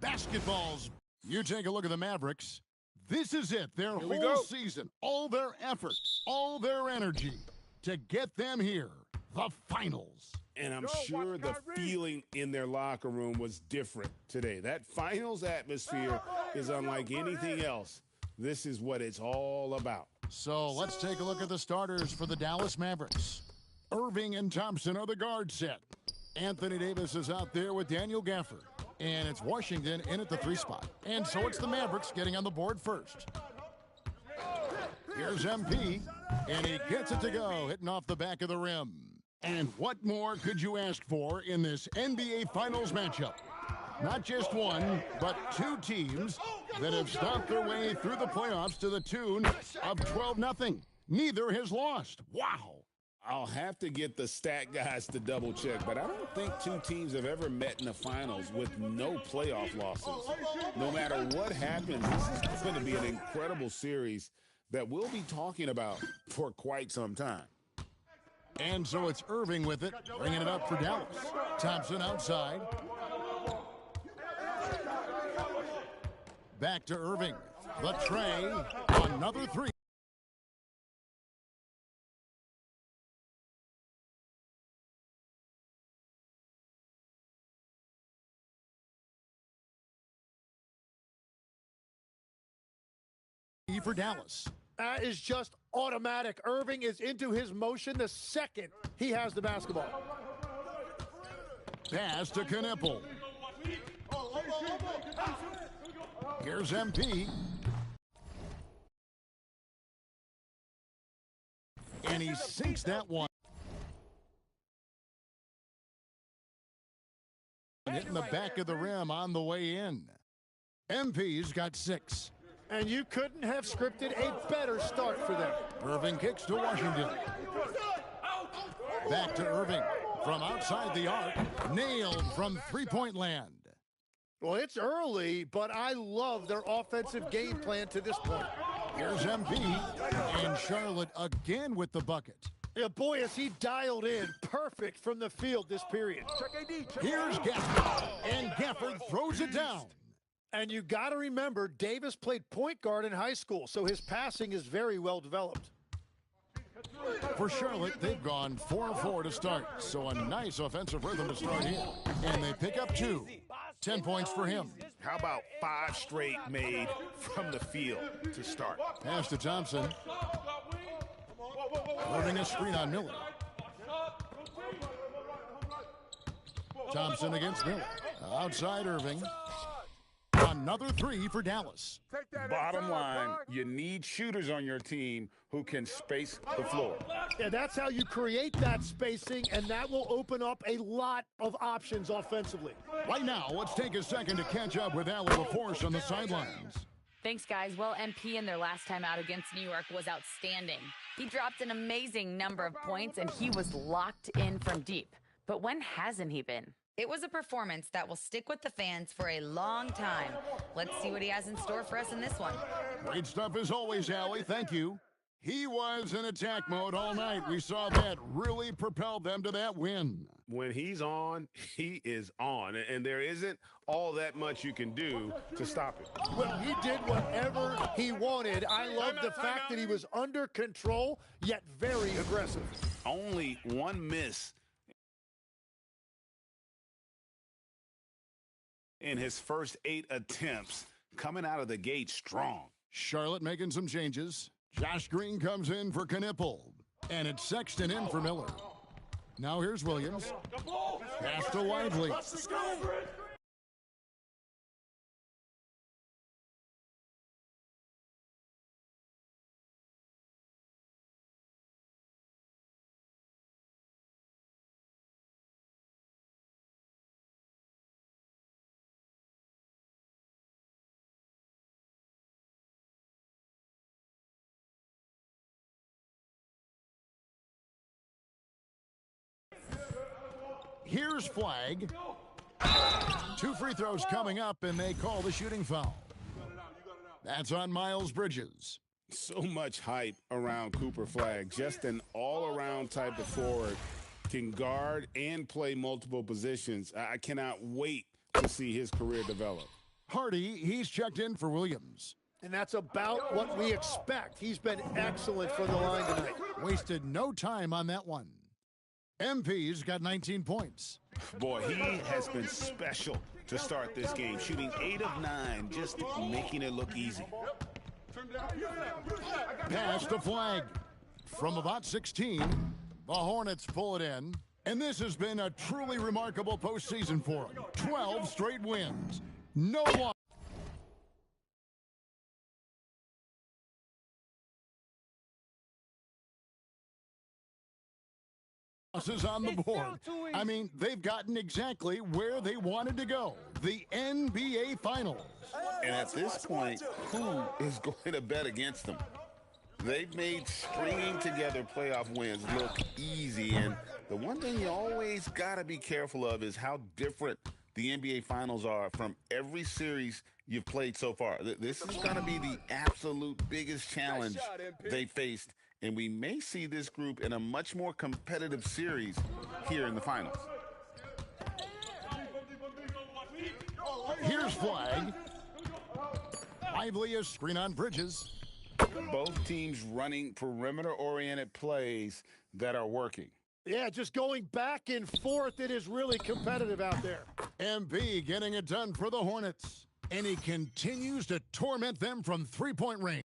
basketballs. You take a look at the Mavericks. This is it, their whole season, all their effort, all their energy to get them here, the finals. And I'm sure the feeling in their locker room was different today. That finals atmosphere is unlike anything else. This is what it's all about. So let's take a look at the starters for the Dallas Mavericks. Irving and Thompson are the guard set. Anthony Davis is out there with Daniel Gafford. And it's Washington in at the 3 spot. And so it's the Mavericks getting on the board first. Here's MP, and he gets it to go, hitting off the back of the rim. And what more could you ask for in this NBA Finals matchup? Not just one, but 2 teams that have stomped their way through the playoffs to the tune of 12-0. Neither has lost. Wow. I'll have to get the stat guys to double check, but I don't think 2 teams have ever met in the finals with no playoff losses. No matter what happens, this is going to be an incredible series that we'll be talking about for quite some time. And so it's Irving with it, bringing it up for Dallas. Thompson outside. Back to Irving. The tray, another 3. For Dallas. That is just automatic. Irving is into his motion the second he has the basketball. Pass to Knipple. Here's MP. And he sinks that one. Hitting the back of the rim on the way in. MP's got 6. And you couldn't have scripted a better start for them. Irving kicks to Washington. Back to Irving from outside the arc. Nailed from three-point land. Well, it's early, but I love their offensive game plan to this point. Here's MP. And Charlotte again with the bucket. Yeah, boy, is he dialed in. Perfect from the field this period. Here's Gafford. And Gafford throws it down. And you got to remember, Davis played point guard in high school, so his passing is very well developed. For Charlotte, they've gone 4-4 to start, so a nice offensive rhythm to start here. And they pick up 2. 10 points for him. How about 5 straight made from the field to start? Pass to Thompson. Running a screen on Miller. Thompson against Miller. Outside Irving. Another 3 for Dallas. Bottom line, you need shooters on your team who can space the floor. Yeah, that's how you create that spacing, and that will open up a lot of options offensively. Right now, let's take a second to catch up with Al LaForce on the sidelines. Thanks, guys. Well, MP in their last time out against New York was outstanding. He dropped an amazing number of points, and he was locked in from deep. But when hasn't he been? It was a performance that will stick with the fans for a long time. Let's see what he has in store for us in this one. Great stuff as always, Allie. Thank you. He was in attack mode all night. We saw that really propelled them to that win. When he's on, he is on. And there isn't all that much you can do to stop it. Well, he did whatever he wanted. I love the fact that he was under control, yet very aggressive. Only one miss in his first 8 attempts, coming out of the gate strong. Charlotte making some changes. Josh Green comes in for Knipple. And it's Sexton in for Miller. Now here's Williams. Pass to Lively. Here's flag. 2 free throws coming up, and they call the shooting foul. That's on Miles Bridges. So much hype around Cooper Flag. Just an all-around type of forward. Can guard and play multiple positions. I cannot wait to see his career develop. Hardy, he's checked in for Williams. And that's about what we expect. He's been excellent from the line tonight. Wasted no time on that one. MP's got 19 points. Boy, he has been special to start this game, shooting 8 of 9, just making it look easy. Pass to Flag. From about 16, the Hornets pull it in. And this has been a truly remarkable postseason for them. 12 straight wins. No one. Losses on the board. I mean, they've gotten exactly where they wanted to go. The NBA Finals. And at this point, who is going to bet against them? They've made stringing together playoff wins look easy. And the one thing you always got to be careful of is how different the NBA Finals are from every series you've played so far. This is going to be the absolute biggest challenge they faced. And we may see this group in a much more competitive series here in the finals. Here's Flag. Lively a screen on Bridges. Both teams running perimeter-oriented plays that are working. Yeah, just going back and forth. It is really competitive out there. MP getting it done for the Hornets. And he continues to torment them from three-point range.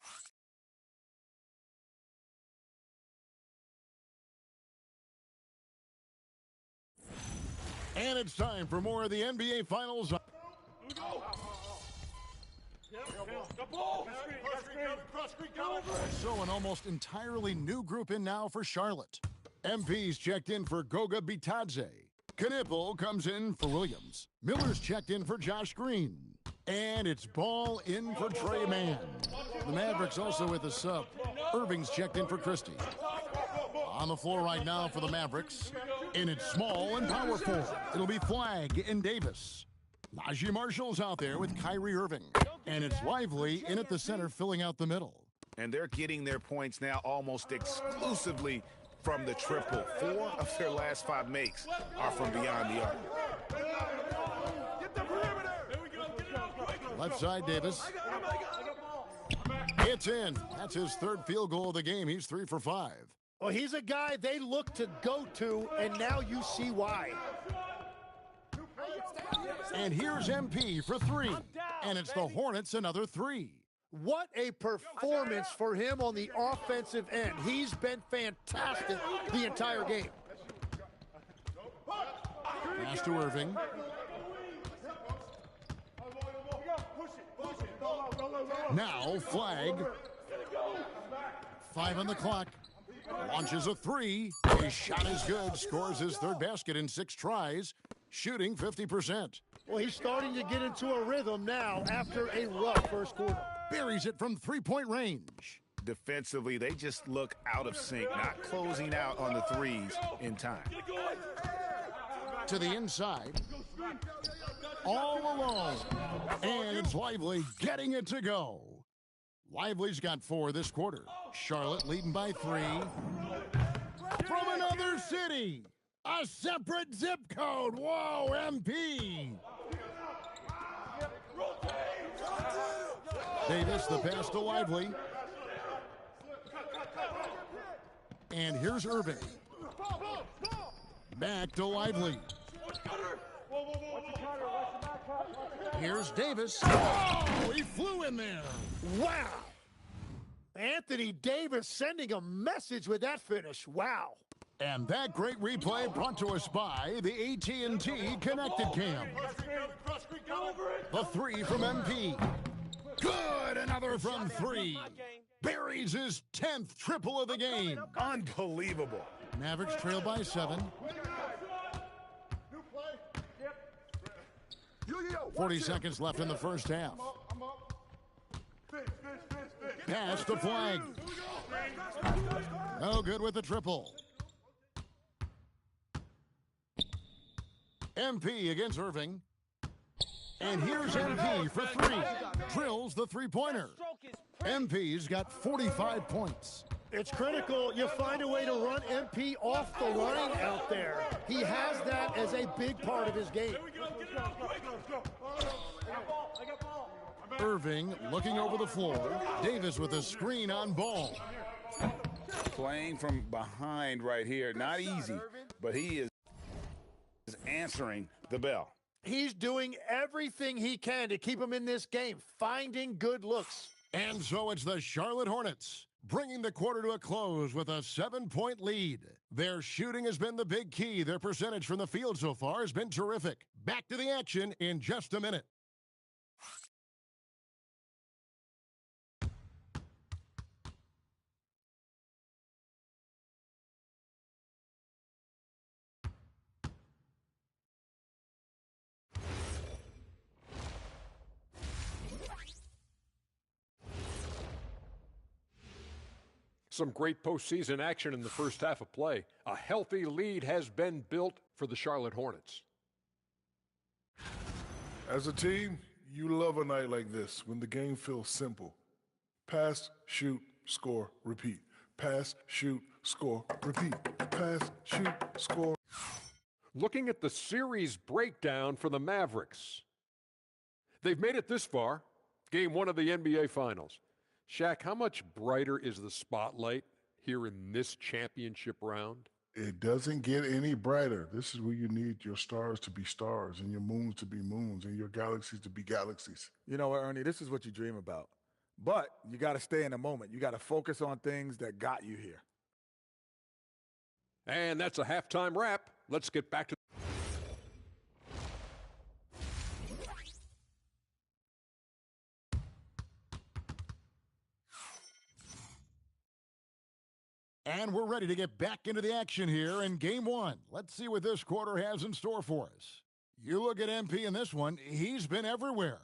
And it's time for more of the NBA Finals. So an almost entirely new group in now for Charlotte. MP's checked in for Goga Bitadze. Knipple comes in for Williams. Miller's checked in for Josh Green. And it's ball in for Trey Mann. The Mavericks also with a sub. Irving's checked in for Christie. On the floor right now for the Mavericks. And it's small and power forward. It'll be Flag and Davis. Najee Marshall's out there with Kyrie Irving. And it's Lively in at the center filling out the middle. And they're getting their points now almost exclusively from the triple. 4 of their last 5 makes are from beyond the arc. Left side, Davis. It's in. That's his 3rd field goal of the game. He's 3 for 5. Well, he's a guy they look to go to, and now you see why. And here's MP for 3. And it's the Hornets another 3. What a performance for him on the offensive end. He's been fantastic the entire game. Pass to Irving. Now Flag. 5 on the clock. Launches a 3. His shot is good. Scores his 3rd basket in 6 tries. Shooting 50%. Well, he's starting to get into a rhythm now after a rough first quarter. Buries it from 3-point range. Defensively, they just look out of sync, not closing out on the threes in time. To the inside. All alone. And it's Lively getting it to go. Lively's got 4 this quarter. Charlotte leading by 3. From another city. A separate zip code. Whoa, MP. Davis, the pass to Lively. And here's Irving. Back to Lively. Here's Davis. Oh, he flew in there. Wow. Anthony Davis sending a message with that finish. Wow. And that great replay brought to us by the AT&T Connected Cam. The 3 from MP. Good, another from 3. Buries his 10th triple of the game. Unbelievable. Mavericks trail by 7. 40 seconds left in the first half. Pass to Flag. No good with the triple. MP against Irving. And here's MP for 3. Drills the 3-pointer. MP's got 45 points. It's critical you find a way to run MP off the line out there. He has that as a big part of his game. Irving looking over the floor. Davis with a screen on Ball. Playing from behind right here. Not easy, but he is answering the bell. He's doing everything he can to keep him in this game, finding good looks. And so it's the Charlotte Hornets bringing the quarter to a close with a 7-point lead. Their shooting has been the big key. Their percentage from the field so far has been terrific. Back to the action in just a minute. Some great postseason action in the first half of play. A healthy lead has been built for the Charlotte Hornets. As a team, you love a night like this when the game feels simple. Pass, shoot, score, repeat. Pass, shoot, score, repeat. Pass, shoot, score. Looking at the series breakdown for the Mavericks. They've made it this far. Game 1 of the NBA Finals. Shaq, how much brighter is the spotlight here in this championship round? It doesn't get any brighter. This is where you need your stars to be stars and your moons to be moons and your galaxies to be galaxies. You know what, Ernie? This is what you dream about. But you got to stay in the moment. You got to focus on things that got you here. And that's a halftime wrap. Let's get back to And we're ready to get back into the action here in Game 1. Let's see what this quarter has in store for us. You look at MP in this one, he's been everywhere.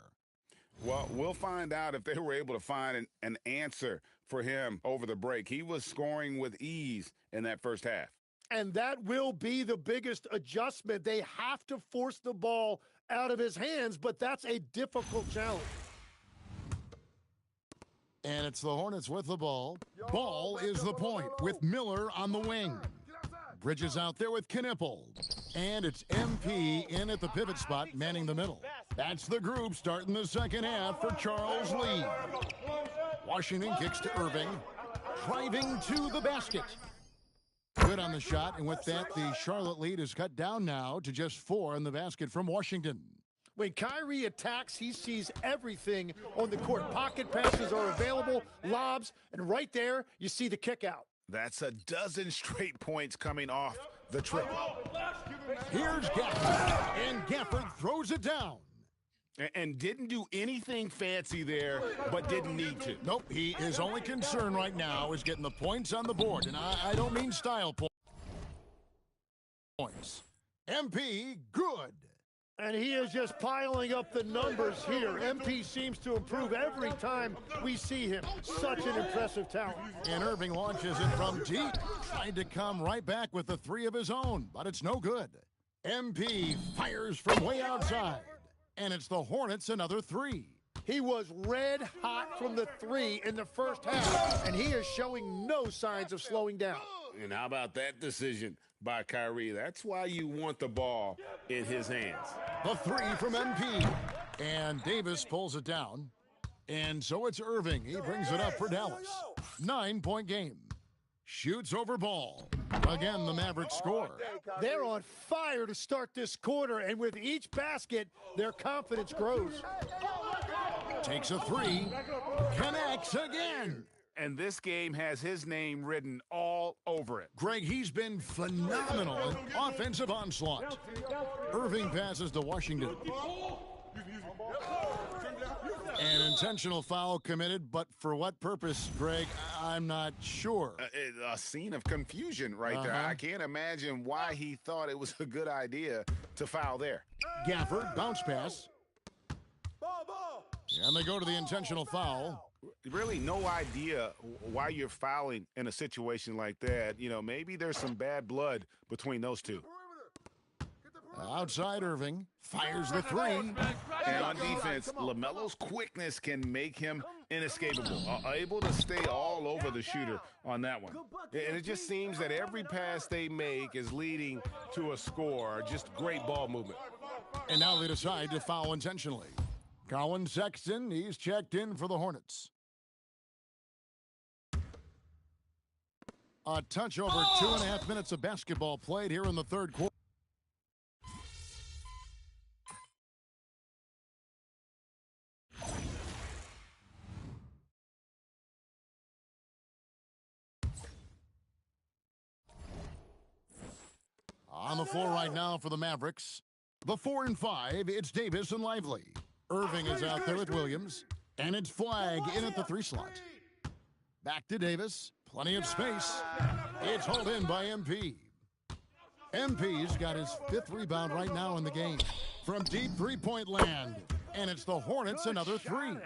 Well, we'll find out if they were able to find an answer for him over the break. He was scoring with ease in that first half. And that will be the biggest adjustment. They have to force the ball out of his hands, but that's a difficult challenge. And it's the Hornets with the ball. Ball is the point with Miller on the wing. Bridges out there with Knipple. And it's MP in at the pivot spot, manning the middle. That's the group starting the second half for Charles Lee. Washington kicks to Irving. Driving to the basket. Good on the shot, and with that, the Charlotte lead is cut down now to just 4 in the basket from Washington. When Kyrie attacks, he sees everything on the court. Pocket passes are available, lobs, and right there, you see the kick out. That's a dozen straight points coming off the triple. Here's Gafford, and Gafford throws it down. And didn't do anything fancy there, but didn't need to. Nope, his only concern right now is getting the points on the board, and I don't mean style points. MP, good. And he is just piling up the numbers here. MP seems to improve every time we see him. Such an impressive talent. And Irving launches it from deep. Tried to come right back with the 3 of his own, but it's no good. MP fires from way outside. And it's the Hornets another 3. He was red hot from the 3 in the first half, and he is showing no signs of slowing down. And how about that decision by Kyrie? That's why you want the ball in his hands. The 3 from MP. And Davis pulls it down. And so it's Irving. He brings it up for Dallas. 9-point game. Shoots over Ball. Again, the Mavericks score. They're on fire to start this quarter, and with each basket, their confidence grows. Takes a 3. Connects again. And this game has his name written all over it. Greg, he's been phenomenal in offensive onslaught. Irving passes to Washington. An intentional foul committed, but for what purpose, Greg, I'm not sure. A scene of confusion right there. I can't imagine why he thought it was a good idea to foul there. Gafford, bounce pass. And they go to the intentional foul. Really no idea why you're fouling in a situation like that. You know, maybe there's some bad blood between those two. Outside Irving, fires the 3. And on defense, LaMelo's quickness can make him inescapable, able to stay all over the shooter on that one. And it just seems that every pass they make is leading to a score. Just great ball movement. And now they decide to foul intentionally. Colin Sexton, he's checked in for the Hornets. A touch over 2.5 minutes of basketball played here in the third quarter. On the floor right now for the Mavericks. The 4 and 5, it's Davis and Lively. Irving is out there at Williams. And it's Flagg in at the 3 slot. Back to Davis. Plenty of space. It's hauled in by MP. MP's got his 5th rebound right now in the game. From deep three-point land. And it's the Hornets another 3.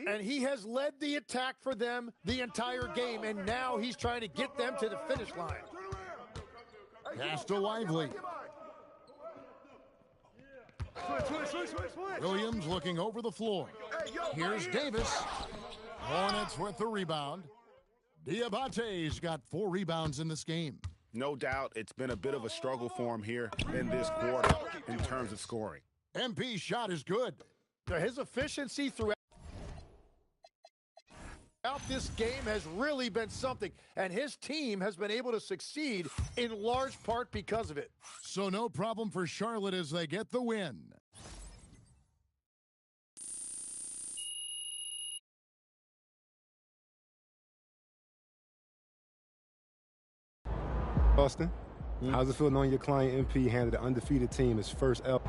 And he has led the attack for them the entire game, and now he's trying to get them to the finish line. Pass to Lively. Williams looking over the floor. Here's Davis. Hornets with the rebound. Diabate's got 4 rebounds in this game. No doubt it's been a bit of a struggle for him here in this quarter in terms of scoring. MP's shot is good. His efficiency throughout this game has really been something, and his team has been able to succeed in large part because of it. So no problem for Charlotte as they get the win. Austin, how's it feel knowing your client MP handed the undefeated team his first L?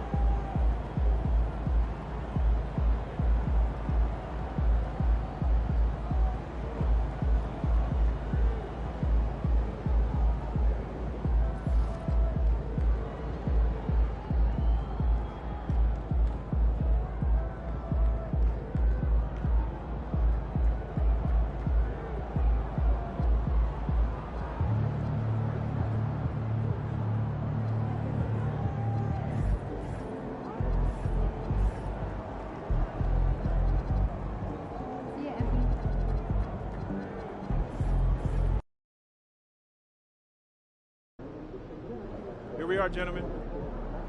Here we are, gentlemen.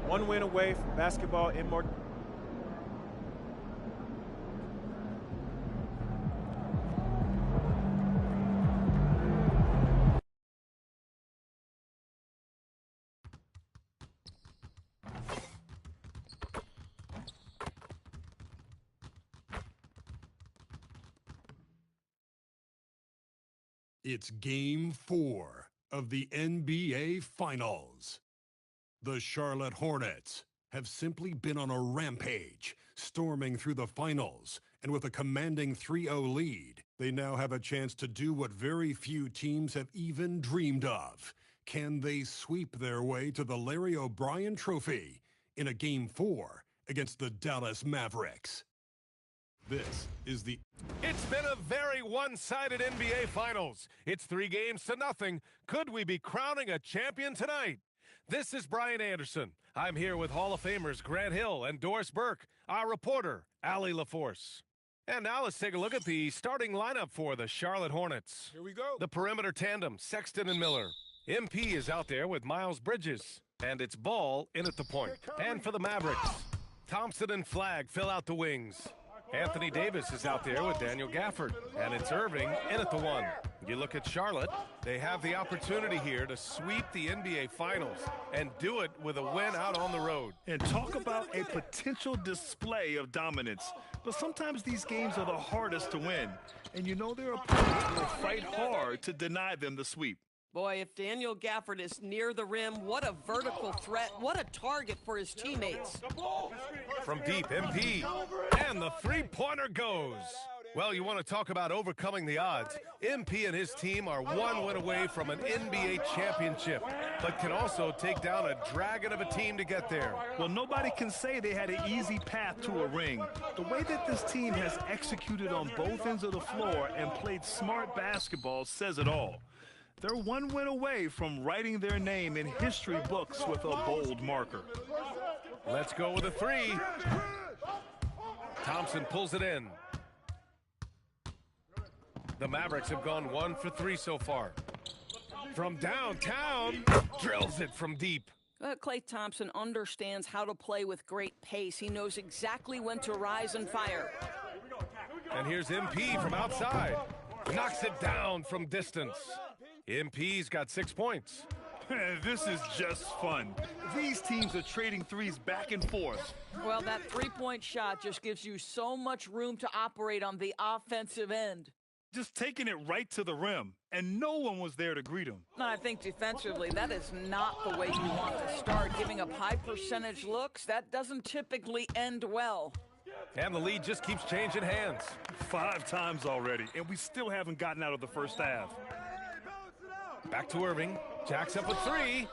1 win away from basketball immortality. It's Game 4 of the NBA Finals. The Charlotte Hornets have simply been on a rampage, storming through the finals, and with a commanding 3-0 lead, they now have a chance to do what very few teams have even dreamed of. Can they sweep their way to the Larry O'Brien Trophy in a Game 4 against the Dallas Mavericks? This is the... It's been a very one-sided NBA Finals. It's 3-0. Could we be crowning a champion tonight? This is Brian Anderson. I'm here with Hall of Famers Grant Hill and Doris Burke, our reporter, Allie LaForce. And now let's take a look at the starting lineup for the Charlotte Hornets. Here we go. The perimeter tandem, Sexton and Miller. MP is out there with Miles Bridges. And it's Ball in at the point. And for the Mavericks, Thompson and Flagg fill out the wings. Anthony Davis is out there with Daniel Gafford. And it's Irving in at the 1. You look at Charlotte, they have the opportunity here to sweep the NBA Finals and do it with a win out on the road. And talk about a potential display of dominance. But sometimes these games are the hardest to win. And you know their opponents will fight hard to deny them the sweep. Boy, if Daniel Gafford is near the rim, what a vertical threat. What a target for his teammates. From deep, MP. And the three-pointer goes. Well, you want to talk about overcoming the odds. MP and his team are 1 win away from an NBA championship, but can also take down a dragon of a team to get there. Well, nobody can say they had an easy path to a ring. The way that this team has executed on both ends of the floor and played smart basketball says it all. They're 1 win away from writing their name in history books with a bold marker. Let's go with a 3. Thompson pulls it in. The Mavericks have gone 1 for 3 so far. From downtown, drills it from deep. Klay Thompson understands how to play with great pace. He knows exactly when to rise and fire. And here's MP from outside. Knocks it down from distance. MP's got 6 points. This is just fun. These teams are trading threes back and forth. Well, that three-point shot just gives you so much room to operate on the offensive end. Just taking it right to the rim, and no one was there to greet him. I think defensively, that is not the way you want to start. Giving up high percentage looks, that doesn't typically end well. And the lead just keeps changing hands. 5 times already, and we still haven't gotten out of the first half. Back to Irving. Jacks up a 3.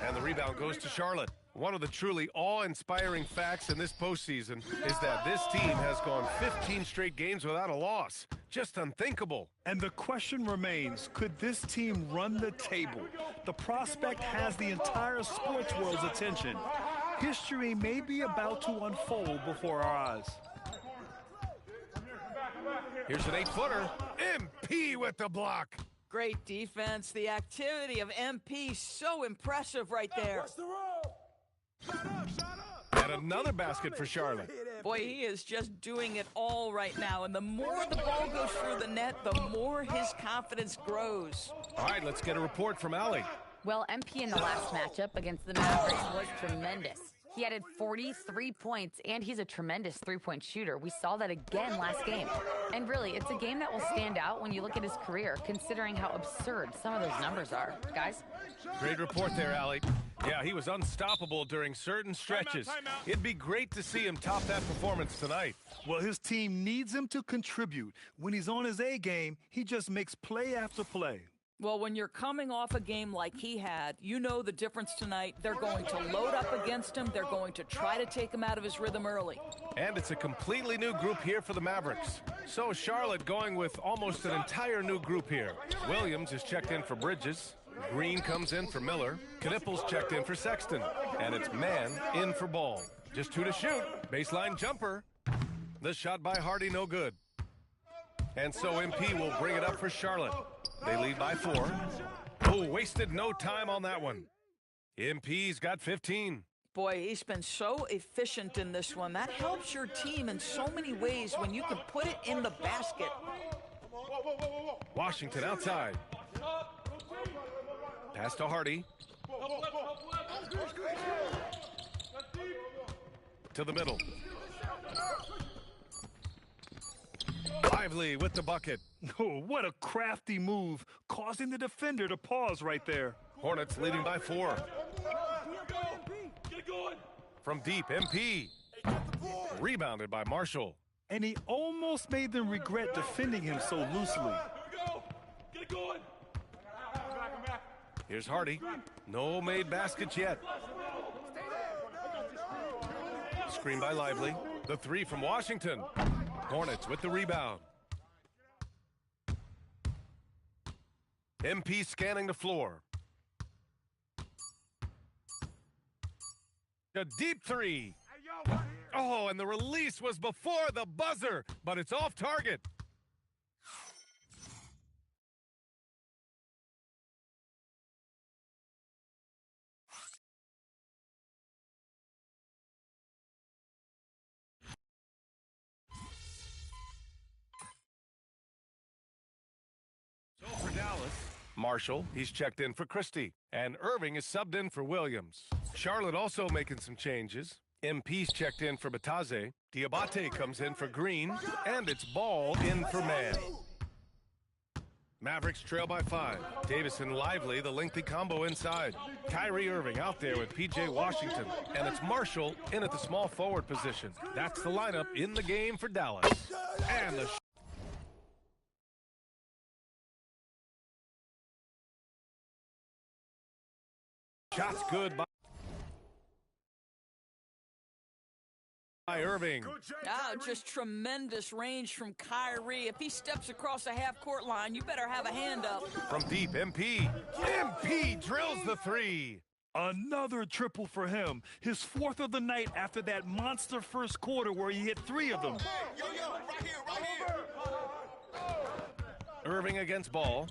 And the rebound goes to Charlotte. One of the truly awe-inspiring facts in this postseason is that this team has gone 15 straight games without a loss. Just unthinkable. And the question remains, could this team run the table? The prospect has the entire sports world's attention. History may be about to unfold before our eyes. Here's an 8-footer. MP with the block. Great defense. The activity of MP, so impressive right there. And another basket for Charlotte. Boy, he is just doing it all right now. And the more the ball goes through the net, the more his confidence grows. All right, let's get a report from Allie. Well, MP in the last matchup against the Mavericks was tremendous. He added 43 points, and he's a tremendous three-point shooter. We saw that again last game. And really, it's a game that will stand out when you look at his career, considering how absurd some of those numbers are. Guys? Great report there, Allie. Yeah, he was unstoppable during certain stretches. It'd be great to see him top that performance tonight. Well, his team needs him to contribute. When he's on his A game, he just makes play after play. Well, when you're coming off a game like he had, you know the difference tonight. They're going to load up against him. They're going to try to take him out of his rhythm early. And it's a completely new group here for the Mavericks. So Charlotte going with almost an entire new group here. Williams is checked in for Bridges. Green comes in for Miller. Knipples checked in for Sexton. And it's Man in for Ball. Just 2 to shoot. Baseline jumper. The shot by Hardy, no good. And so MP will bring it up for Charlotte. They lead by 4. Oh, wasted no time on that one. MP's got 15. Boy, he's been so efficient in this one. That helps your team in so many ways when you can put it in the basket. Washington outside. Pass to Hardy. To the middle. Lively with the bucket. Oh, what a crafty move, causing the defender to pause right there. Hornets leading by 4. From deep, MP. Rebounded by Marshall. And he almost made them regret defending him so loosely. Here's Hardy. No made baskets yet. Screen by Lively. The 3 from Washington. Hornets with the rebound. MP scanning the floor. A deep 3. Oh, and the release was before the buzzer, but it's off target. So for Dallas, Marshall, he's checked in for Christie, and Irving is subbed in for Williams. Charlotte also making some changes. MP's checked in for Bataze. Diabate comes in for Green, and it's Ball in for Man. Mavericks trail by 5. Davis and Lively, the lengthy combo inside. Kyrie Irving out there with P.J. Washington, and it's Marshall in at the small forward position. That's the lineup in the game for Dallas. And the shot's good by Irving. Just tremendous range from Kyrie. If he steps across the half-court line, you better have a hand up. From deep, MP. MP drills the 3. Another triple for him. His 4th of the night after that monster first quarter where he hit 3 of them. Right here. Irving against Ball.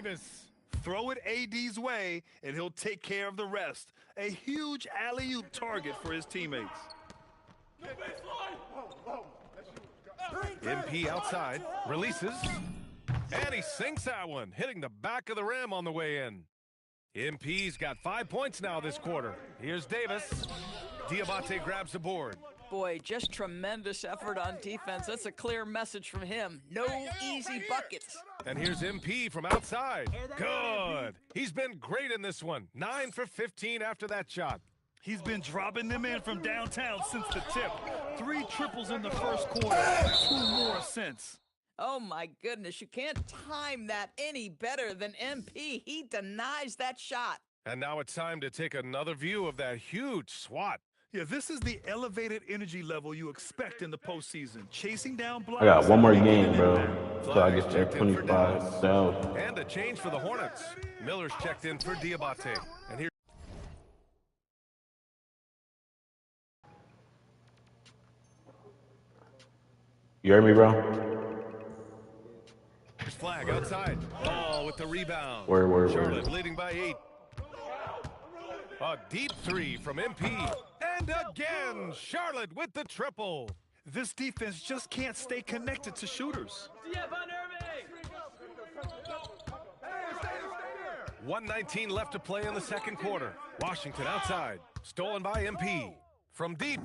Davis. Throw it AD's way, and he'll take care of the rest. A huge alley-oop target for his teammates. MP outside, releases, and he sinks that one, hitting the back of the rim on the way in. MP's got 5 points now this quarter. Here's Davis. Diabate grabs the board. Boy, just tremendous effort on defense. That's a clear message from him. No easy buckets. And here's MP from outside. Good. He's been great in this one. 9 for 15 after that shot. He's been dropping them in from downtown since the tip. 3 triples in the first quarter, 2 more since. Oh, my goodness. You can't time that any better than MP. He denies that shot. And now it's time to take another view of that huge swat. Yeah, this is the elevated energy level you expect in the postseason. Chasing down blocks. I got one more game, bro. So I get there 25 down. And a change for the Hornets. Miller's checked in for Diabate. And here. You heard me, bro? Here's Flag outside. Ball with the rebound. Word. Charlotte leading by 8. A deep 3 from MP. And again, Charlotte with the triple. This defense just can't stay connected to shooters. 1:19 left to play in the second quarter. Washington outside. Stolen by MP. From deep.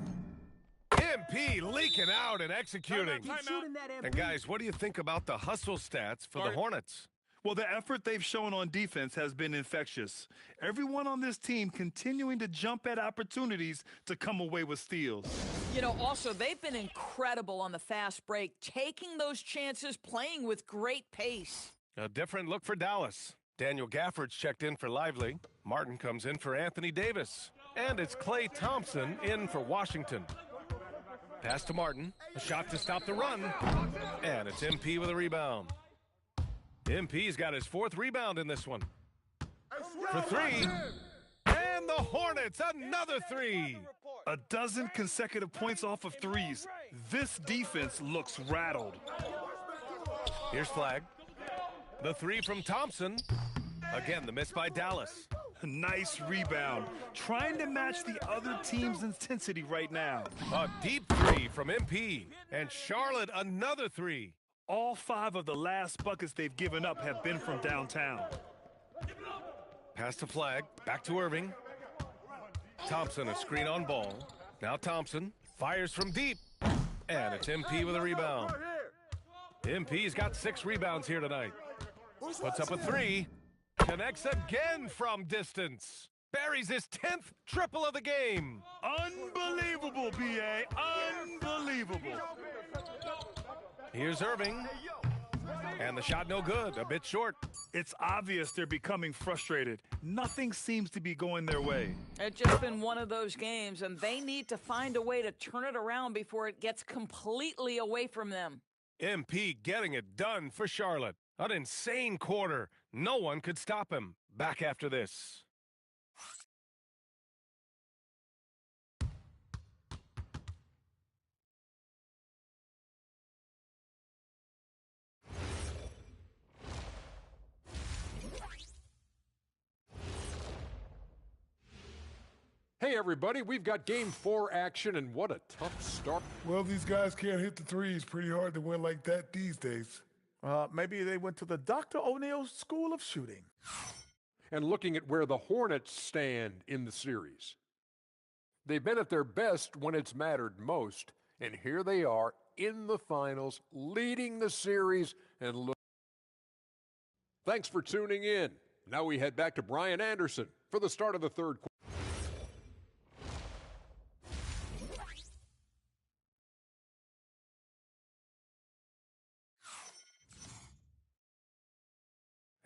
MP leaking out and executing. And guys, what do you think about the hustle stats for the Hornets? Well, the effort they've shown on defense has been infectious. Everyone on this team continuing to jump at opportunities to come away with steals. You know, also, they've been incredible on the fast break, taking those chances, playing with great pace. A different look for Dallas. Daniel Gafford's checked in for Lively. Martin comes in for Anthony Davis. And it's Klay Thompson in for Washington. Pass to Martin. A shot to stop the run. And it's MP with a rebound. MP's got his 4th rebound in this one. For 3. And the Hornets, another 3. A dozen consecutive points off of threes. This defense looks rattled. Here's Flag. The 3 from Thompson. Again, the miss by Dallas. Nice rebound. Trying to match the other team's intensity right now. A deep 3 from MP. And Charlotte, another 3. All 5 of the last buckets they've given up have been from downtown. Pass to Flag. Back to Irving. Thompson, a screen on ball. Now Thompson fires from deep. And it's MP with a rebound. MP's got 6 rebounds here tonight. Puts up a 3. Connects again from distance. Buries his 10th triple of the game. Unbelievable, B.A. Unbelievable. Here's Irving. And the shot no good, a bit short. It's obvious they're becoming frustrated. Nothing seems to be going their way. It's just been one of those games, and they need to find a way to turn it around before it gets completely away from them. MP getting it done for Charlotte. An insane quarter. No one could stop him. Back after this. Hey, everybody, we've got Game 4 action, and what a tough start. Well, these guys can't hit the threes. Pretty hard to win like that these days. Maybe they went to the Dr. O'Neil School of Shooting. And looking at where the Hornets stand in the series. They've been at their best when it's mattered most, and here they are in the finals, leading the series, and look. Thanks for tuning in. Now we head back to Brian Anderson for the start of the third quarter.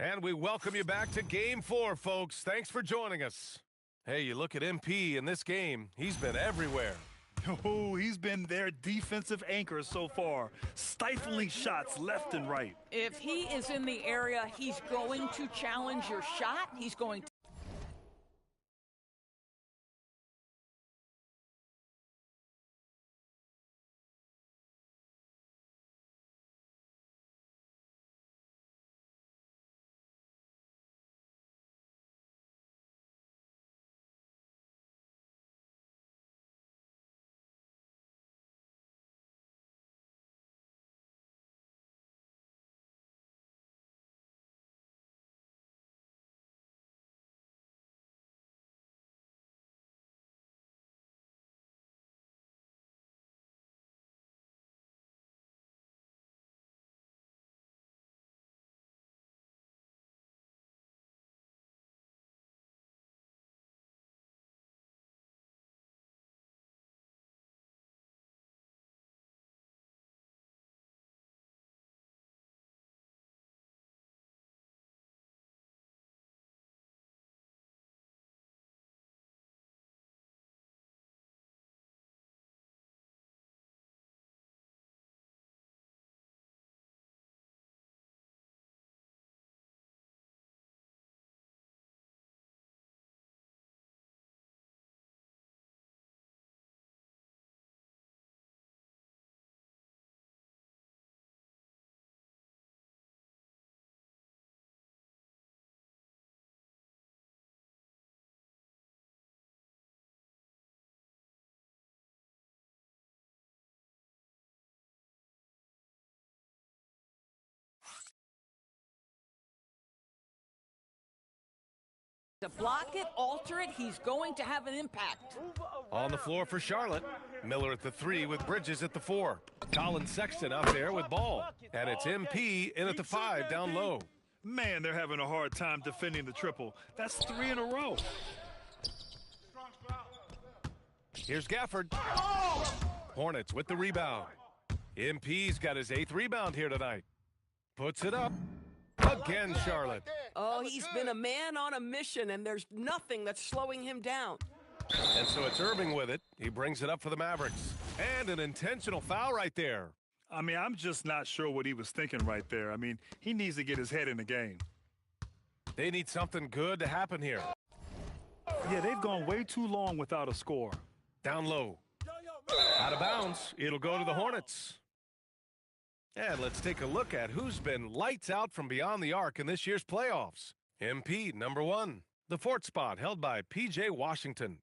And we welcome you back to Game 4, folks. Thanks for joining us. Hey, you look at MP in this game, he's been everywhere. Oh, he's been their defensive anchor so far, stifling shots left and right. If he is in the area, he's going to challenge your shot. He's going to To block it, alter it, he's going to have an impact. On the floor for Charlotte. Miller at the 3 with Bridges at the 4. Colin Sexton out there with ball. And it's MP in at the 5 down low. Man, they're having a hard time defending the triple. That's 3 in a row. Here's Gafford. Hornets with the rebound. MP's got his 8th rebound here tonight. Puts it up. Again, Charlotte. Oh, he's been a man on a mission, and there's nothing that's slowing him down. And so it's Irving with it. He brings it up for the Mavericks. And an intentional foul right there. I mean, I'm just not sure what he was thinking right there. I mean, he needs to get his head in the game. They need something good to happen here. Yeah, they've gone way too long without a score. Down low. Out of bounds. It'll go to the Hornets. And let's take a look at who's been lights out from beyond the arc in this year's playoffs. MP, number 1. The 4th spot held by P.J. Washington.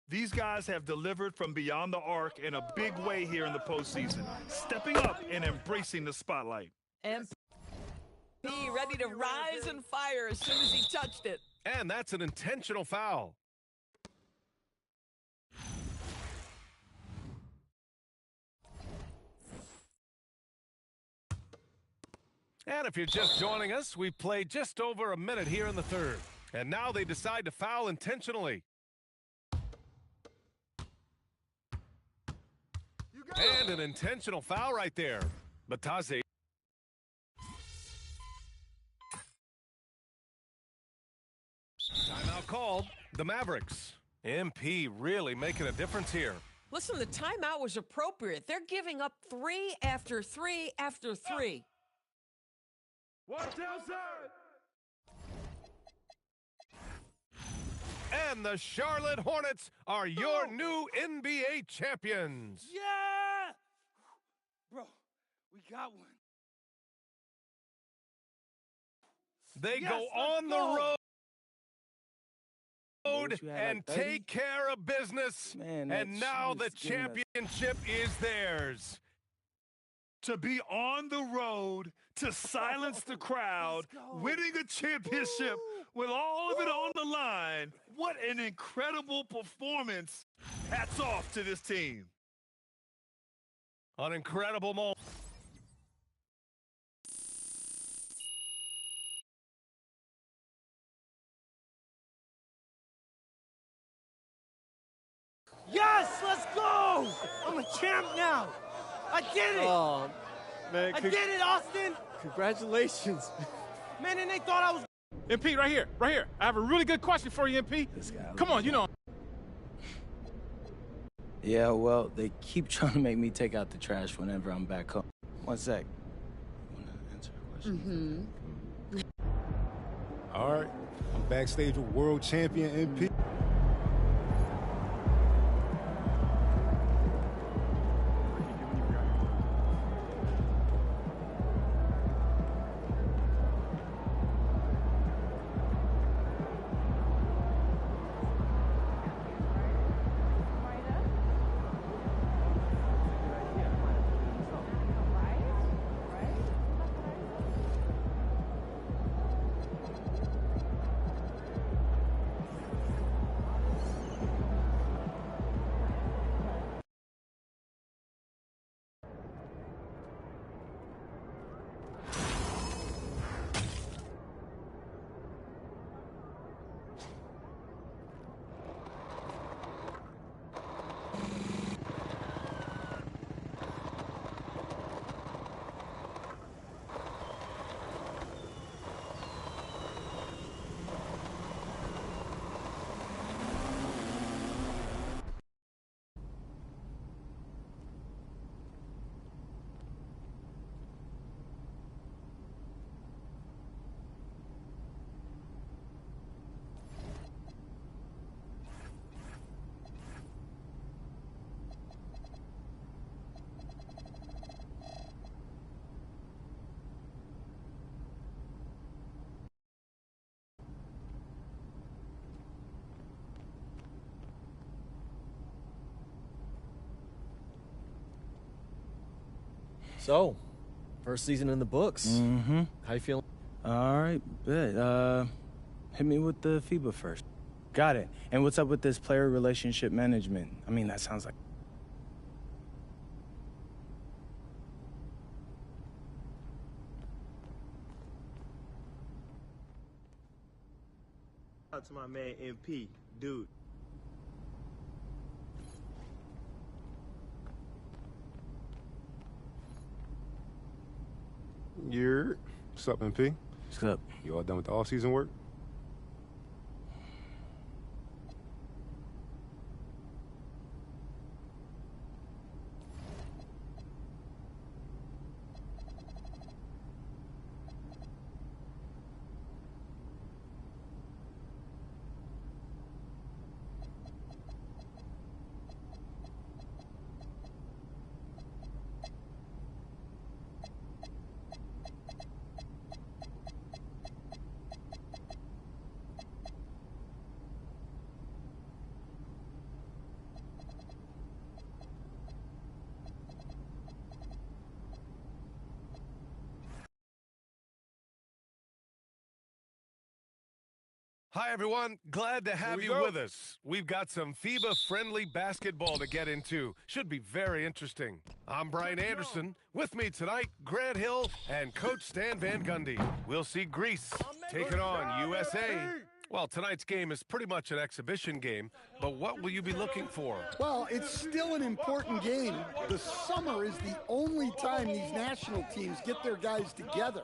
These guys have delivered from beyond the arc in a big way here in the postseason, stepping up and embracing the spotlight. MP ready to rise and fire as soon as he touched it. And that's an intentional foul. And if you're just joining us, we've played just over a minute here in the 3rd. And now they decide to foul intentionally. And an intentional foul right there. Bataze. Timeout called. The Mavericks. MP really making a difference here. Listen, the timeout was appropriate. They're giving up 3 after 3 after 3. Watch outside. And the Charlotte Hornets are your new NBA champions. Yeah! Bro, we got one. They go on the road and take care of business. Man, and now the championship is theirs. To be on the road, to silence the crowd, winning a championship with all of it on the line. What an incredible performance. Hats off to this team. An incredible moment. Yes, let's go! I'm a champ now. I did it! Oh, man. I did it, Austin! Congratulations. Man, and they thought I was... MP, right here, right here. I have a really good question for you, MP. Come on, you know. Yeah, well, they keep trying to make me take out the trash whenever I'm back home. One sec. You want to answer a question? All right. I'm backstage with world champion MP. So, first season in the books. Mm-hmm. How you feeling? All right, bet. Hit me with the FIBA first. Got it. And what's up with this player relationship management? I mean, that sounds like... Out to my man MP, dude. What's up, MP? What's up? You all done with the all-season work? Hi, everyone. Glad to have you with us. We've got some FIBA-friendly basketball to get into. Should be very interesting. I'm Brian Anderson. With me tonight, Grant Hill and Coach Stan Van Gundy. We'll see Greece taking on USA. Well, tonight's game is pretty much an exhibition game, but what will you be looking for? Well, it's still an important game. The summer is the only time these national teams get their guys together.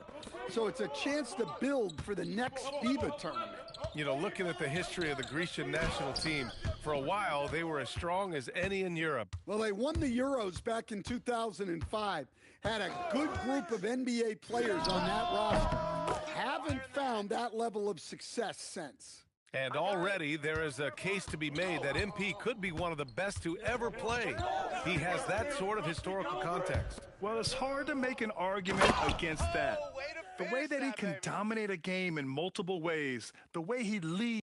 So it's a chance to build for the next FIBA tournament. You know, looking at the history of the Grecian national team, for a while they were as strong as any in Europe. Well, they won the Euros back in 2005. Had a good group of NBA players on that roster. Haven't found that level of success since. And already there is a case to be made that MP could be one of the best to ever play. He has that sort of historical context. Well, it's hard to make an argument against that. The way that he can dominate a game in multiple ways, the way he leads.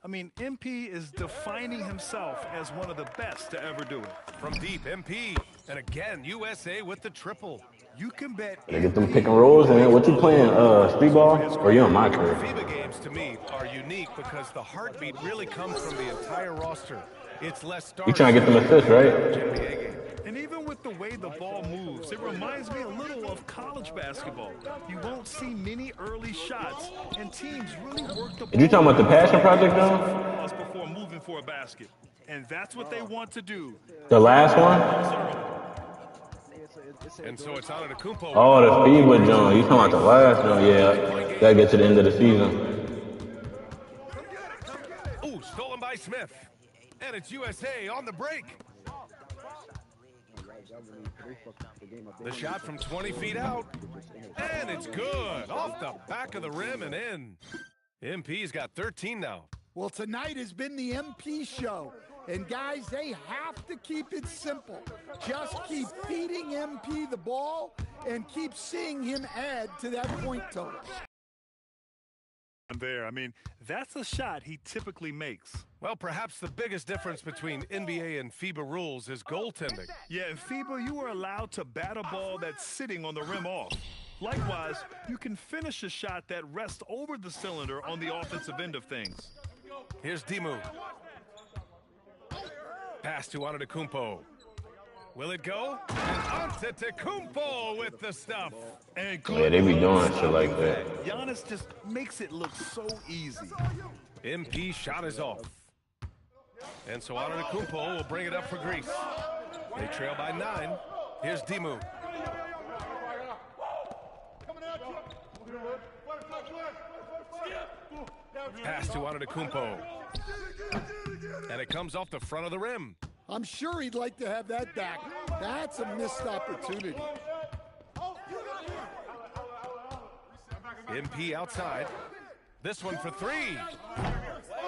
I mean, MP is defining himself as one of the best to ever do it. From deep, MP. And again, USA with the triple. You can bet. They get them pick and rolls, and what you playing, speedball? Or you on my curve? FIBA games to me are unique because the heartbeat really comes from the entire roster. It's less stars. You trying to get them assists, right? And even with the way the ball moves, it reminds me a little of college basketball. You won't see many early shots, and teams really work the ball. Are you talking about the Passion Project, though? Before moving for a basket. And that's what they want to do. The last one? And so it's out of the Kumpo. Oh, the FIBA joint. You talking about the last joint? Yeah. Gotta get to the end of the season. Ooh, stolen by Smith. And it's USA on the break. The shot from 20 feet out. And it's good. Off the back of the rim and in. MP's got 13 now. Well, tonight has been the MP show. And guys, they have to keep it simple. Just keep feeding MP the ball and keep seeing him add to that point total. There, I mean, that's a shot he typically makes. Well, perhaps the biggest difference between NBA and FIBA rules is goaltending. Yeah, in FIBA, you are allowed to bat a ball that's sitting on the rim off. Likewise, you can finish a shot that rests over the cylinder on the offensive end of things. Here's Dimu. Pass to Antetokounmpo. Will it go? And Antetokounmpo with the stuff. And yeah, they be doing shit like that. Giannis just makes it look so easy. MP shot is off. And so Antetokounmpo will bring it up for Greece. They trail by 9. Here's Dimu. Pass to Antetokounmpo. And it comes off the front of the rim. I'm sure he'd like to have that back. That's a missed opportunity. MP outside. This one for 3.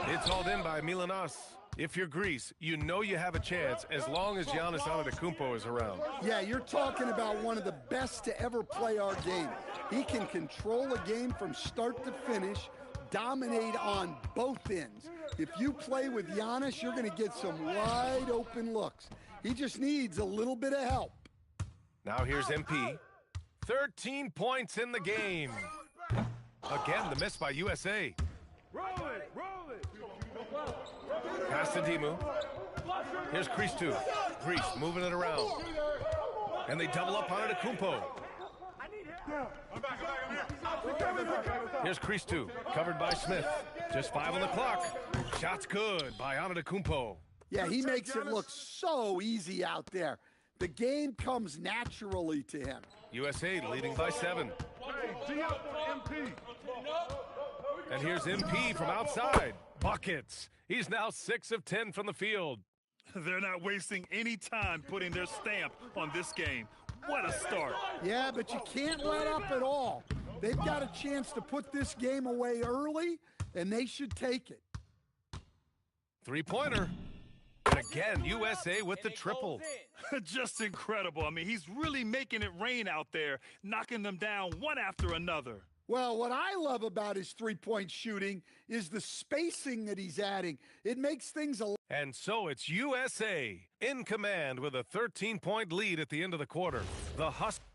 It's hauled in by Milanos. If you're Greece, you know you have a chance as long as Giannis Antetokounmpo is around. Yeah, you're talking about one of the best to ever play our game. He can control a game from start to finish, dominate on both ends. If you play with Giannis, you're going to get some wide open looks. He just needs a little bit of help. Now here's MP. 13 points in the game. Again, the miss by USA. Roll it. Pass to Dimu. Here's Crease 2. Crease moving it around. And they double up on Antetokounmpo. Here's Crease 2, covered by Smith. Just 5 on the clock. Shot's good by Antetokounmpo. Yeah, he makes it look so easy out there. The game comes naturally to him. USA leading by 7. And here's MP from outside. Buckets. He's now 6 of 10 from the field. They're not wasting any time putting their stamp on this game. What a start. Yeah, but you can't let up at all. They've got a chance to put this game away early, and they should take it. Three-pointer. And again, USA with the triple. Just incredible. I mean, he's really making it rain out there, knocking them down one after another. Well, what I love about his three-point shooting is the spacing that he's adding. It makes things a... And so it's USA in command with a 13-point lead at the end of the quarter. The Huskies.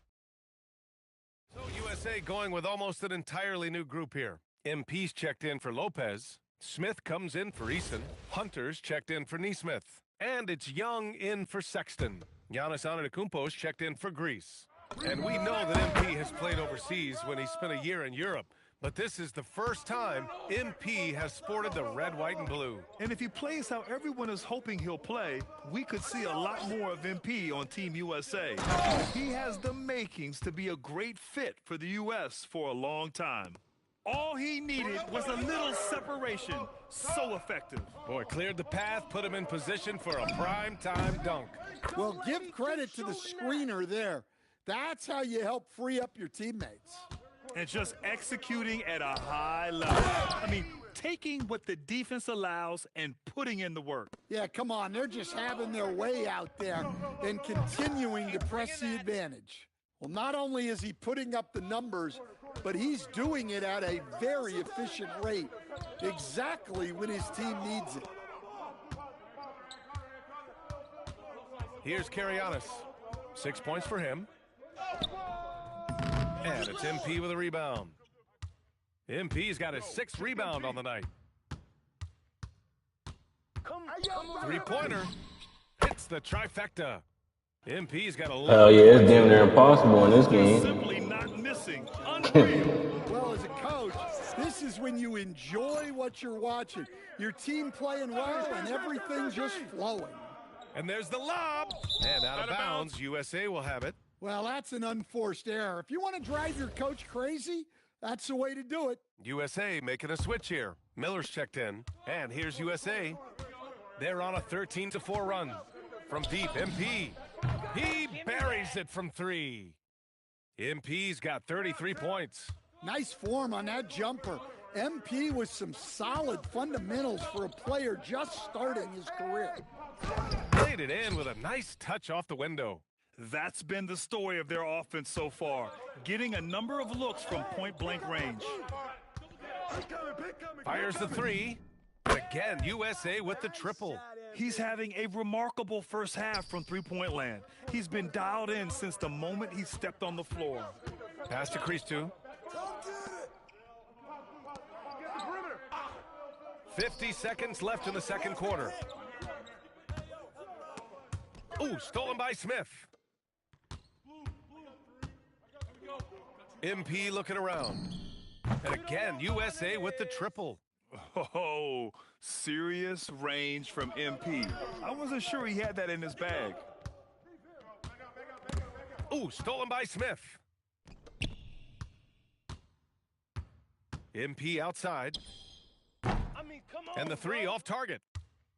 So USA going with almost an entirely new group here. MP's checked in for Lopez. Smith comes in for Eason. Hunter's checked in for Neesmith. And it's Young in for Sexton. Giannis Antetokounmpo's checked in for Greece. And we know that MP has played overseas when he spent a year in Europe. But this is the first time MP has sported the red, white, and blue. And if he plays how everyone is hoping he'll play, we could see a lot more of MP on Team USA. He has the makings to be a great fit for the U.S. for a long time. All he needed was a little separation. So effective. Boy, cleared the path, put him in position for a prime-time dunk. Well, give credit to the screener there. That's how you help free up your teammates. And just executing at a high level. I mean, taking what the defense allows and putting in the work. Yeah, come on. They're just having their way out there and continuing to press the advantage. Well, not only is he putting up the numbers, but he's doing it at a very efficient rate, exactly when his team needs it. Here's Karianis. 6 points for him. And it's MP with a rebound. MP's got his 6th rebound on the night. Three-pointer. Hits the trifecta. MP's got a... Hell yeah, it's damn near impossible in this game. Simply not missing. Unreal. Well, as a coach, this is when you enjoy what you're watching. Your team playing well and everything's just flowing. And there's the lob. And out of bounds. USA will have it. Well, that's an unforced error. If you want to drive your coach crazy, that's the way to do it. USA making a switch here. Miller's checked in. And here's USA. They're on a 13-4 run. From deep, MP. He buries it from 3. MP's got 33 points. Nice form on that jumper. MP with some solid fundamentals for a player just starting his career. Played it in with a nice touch off the window. That's been the story of their offense so far, getting a number of looks from point-blank range. Fires the 3. And again, USA with the triple. He's having a remarkable first half from three-point land. He's been dialed in since the moment he stepped on the floor. Pass to Crease 2. 50 seconds left in the second quarter. Ooh, stolen by Smith. MP looking around. And again, USA with the triple. Oh, serious range from MP. I wasn't sure he had that in his bag. Ooh, stolen by Smith. MP outside. And the 3 off target.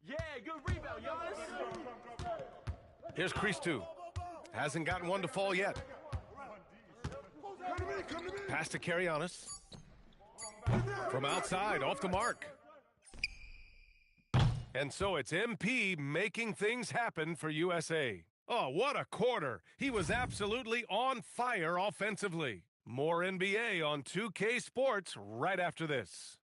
Yeah, good rebound, Giannis. Here's Crease 2. Hasn't gotten one to fall yet. Pass to Karianis. From outside, off the mark. And so it's MP making things happen for USA. Oh, what a quarter. He was absolutely on fire offensively. More NBA on 2K Sports right after this.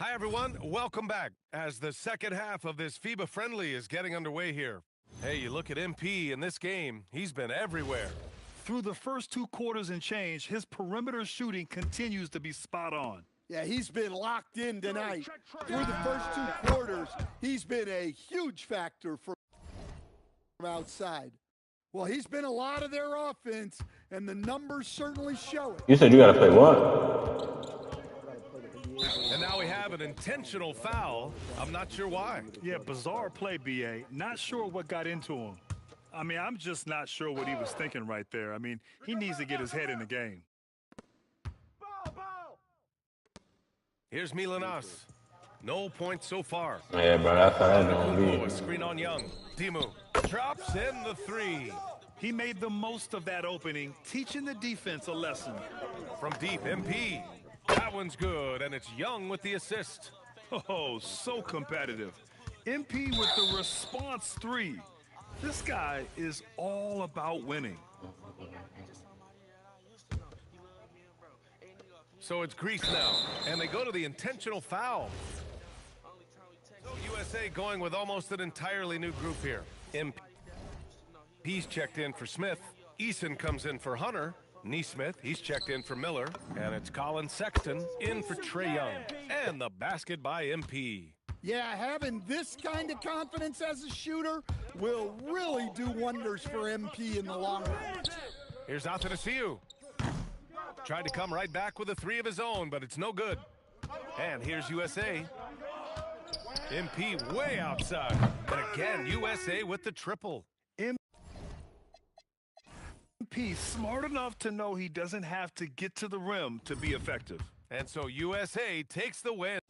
Hi, everyone. Welcome back as the second half of this FIBA friendly is getting underway here. Hey, you look at MP in this game, he's been everywhere. Through the first 2 quarters and change, his perimeter shooting continues to be spot on. Yeah, he's been locked in tonight. Through the first 2 quarters, he's been a huge factor from outside. Well, he's been a lot of their offense, and the numbers certainly show it. You said you got to play what? And now we have an intentional foul. I'm not sure why. Yeah, bizarre play, B.A. Not sure what got into him. I mean, I'm just not sure what he was thinking right there. I mean, he needs to get his head in the game. Here's Milanas. No points so far. Yeah, bro, that's how that's going to be. A screen on Young. Timu drops in the 3. He made the most of that opening, teaching the defense a lesson. From deep, MP. That one's good, and it's Young with the assist. Oh, so competitive. MP with the response 3. This guy is all about winning. So it's Greece now, and they go to the intentional foul. So USA going with almost an entirely new group here. MP's checked in for Smith. Eason comes in for Hunter. Neesmith, he's checked in for Miller. And it's Colin Sexton in for Trae Young. And the basket by MP. Yeah, having this kind of confidence as a shooter will really do wonders for MP in the long run. Here's Athanasiou. Tried to come right back with a 3 of his own, but it's no good. And here's USA. MP way outside. And again, USA with the triple. MP smart enough to know he doesn't have to get to the rim to be effective. And so USA takes the win.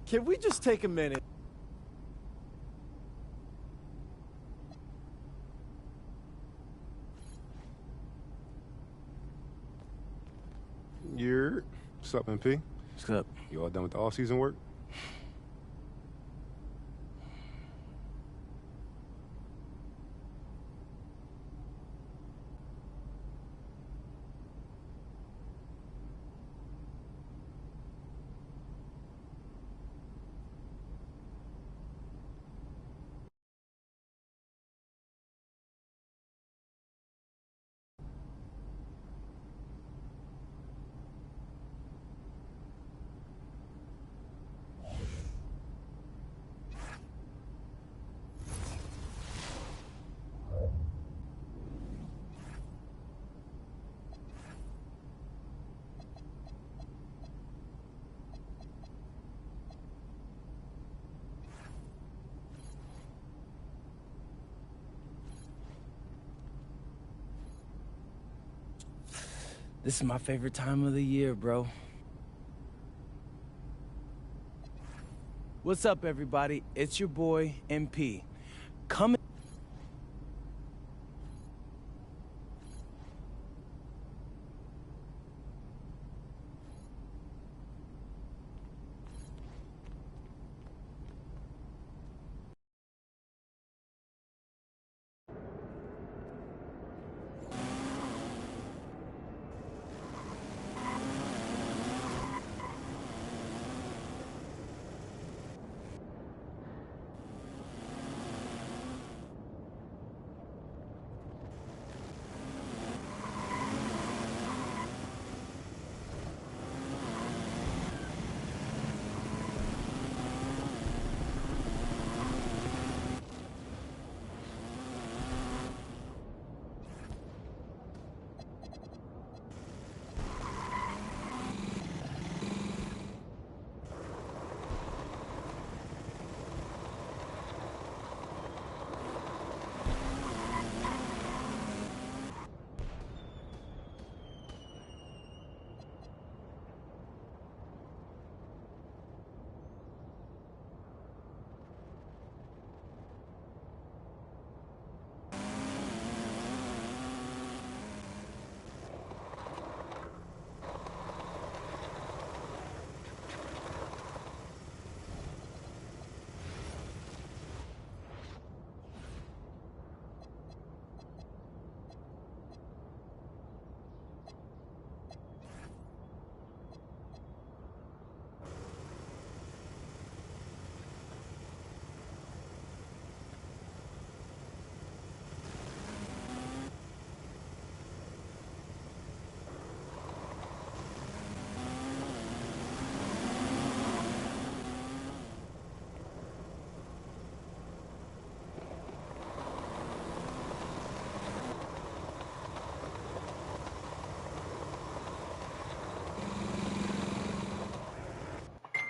Can we just take a minute? What's up, MP? What's up? You all done with the all-season work? This is my favorite time of the year, bro. What's up, everybody? It's your boy, MP. Coming.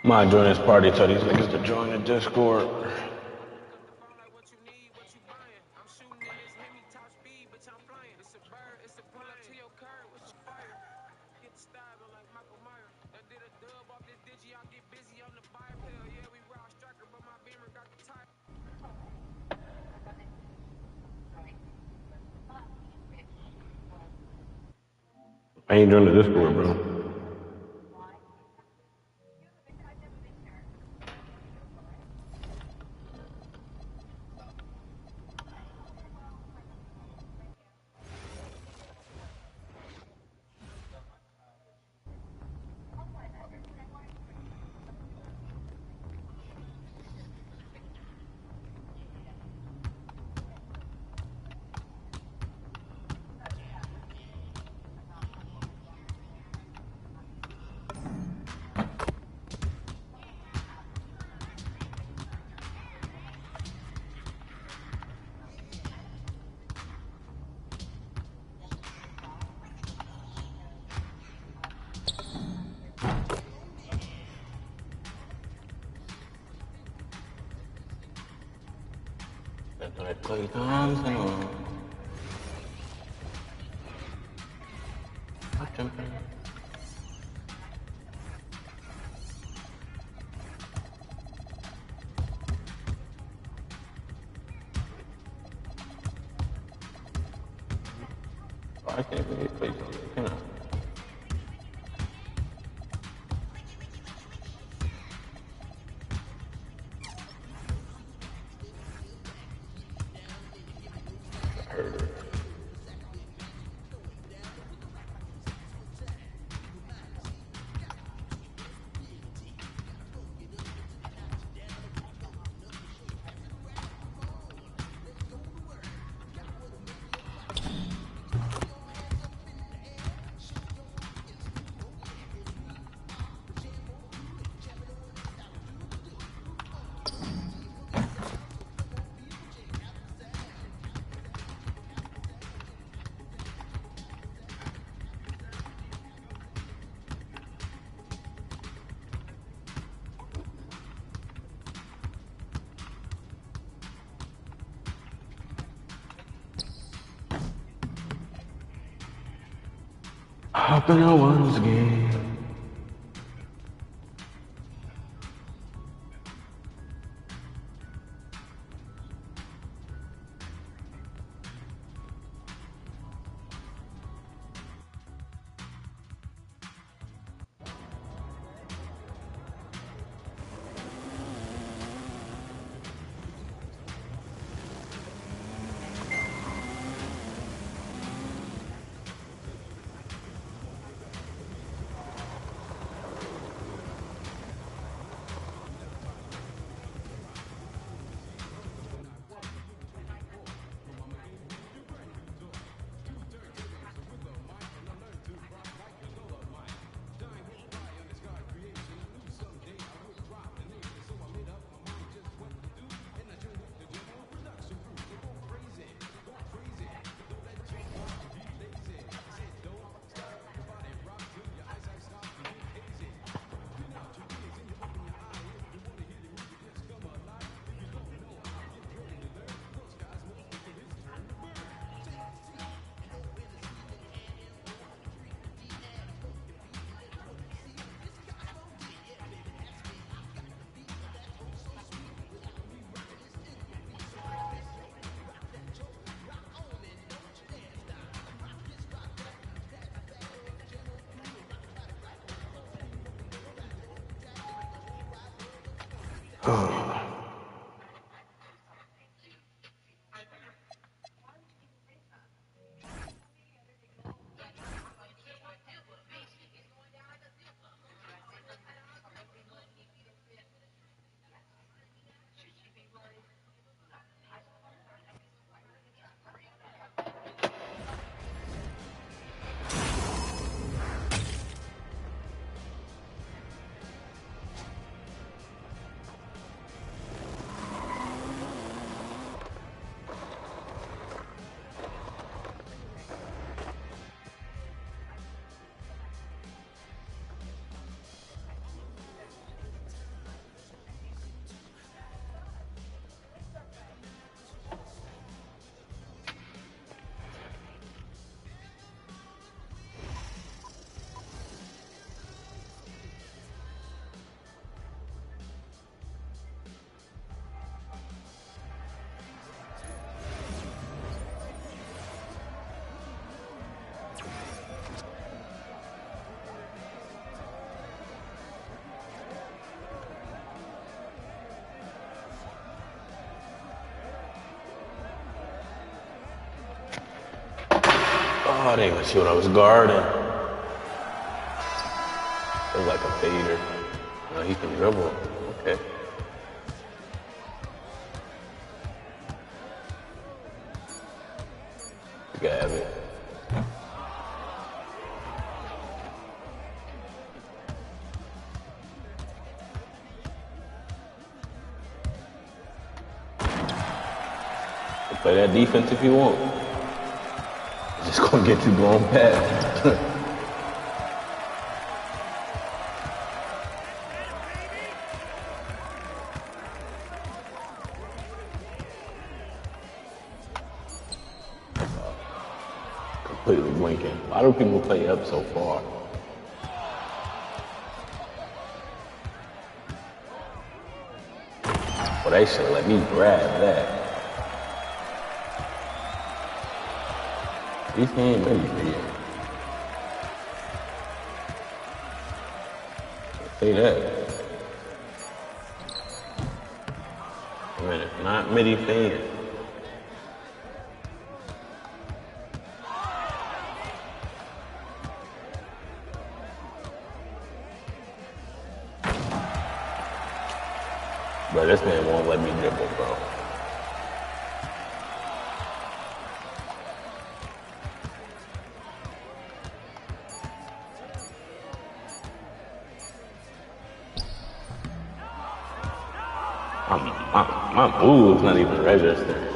Might join this party, tell these niggas to join the Discord. I ain't joining the Discord, bro. I play guns and all. I'm jumping. I can't believe it. Can I? Up in a one's game. Oh, they didn't see what I was guarding. It was like a fader. No, he can dribble. Okay. You got it. Play that defense if you want. It's just gonna get you blown past. Completely blinking. A lot of people play up so far. Well, they should let me grab that. These ain't ready for you. Say that. Wait a minute, not midi fan. Bro, this man won't let me dribble, bro. My move's not even registered.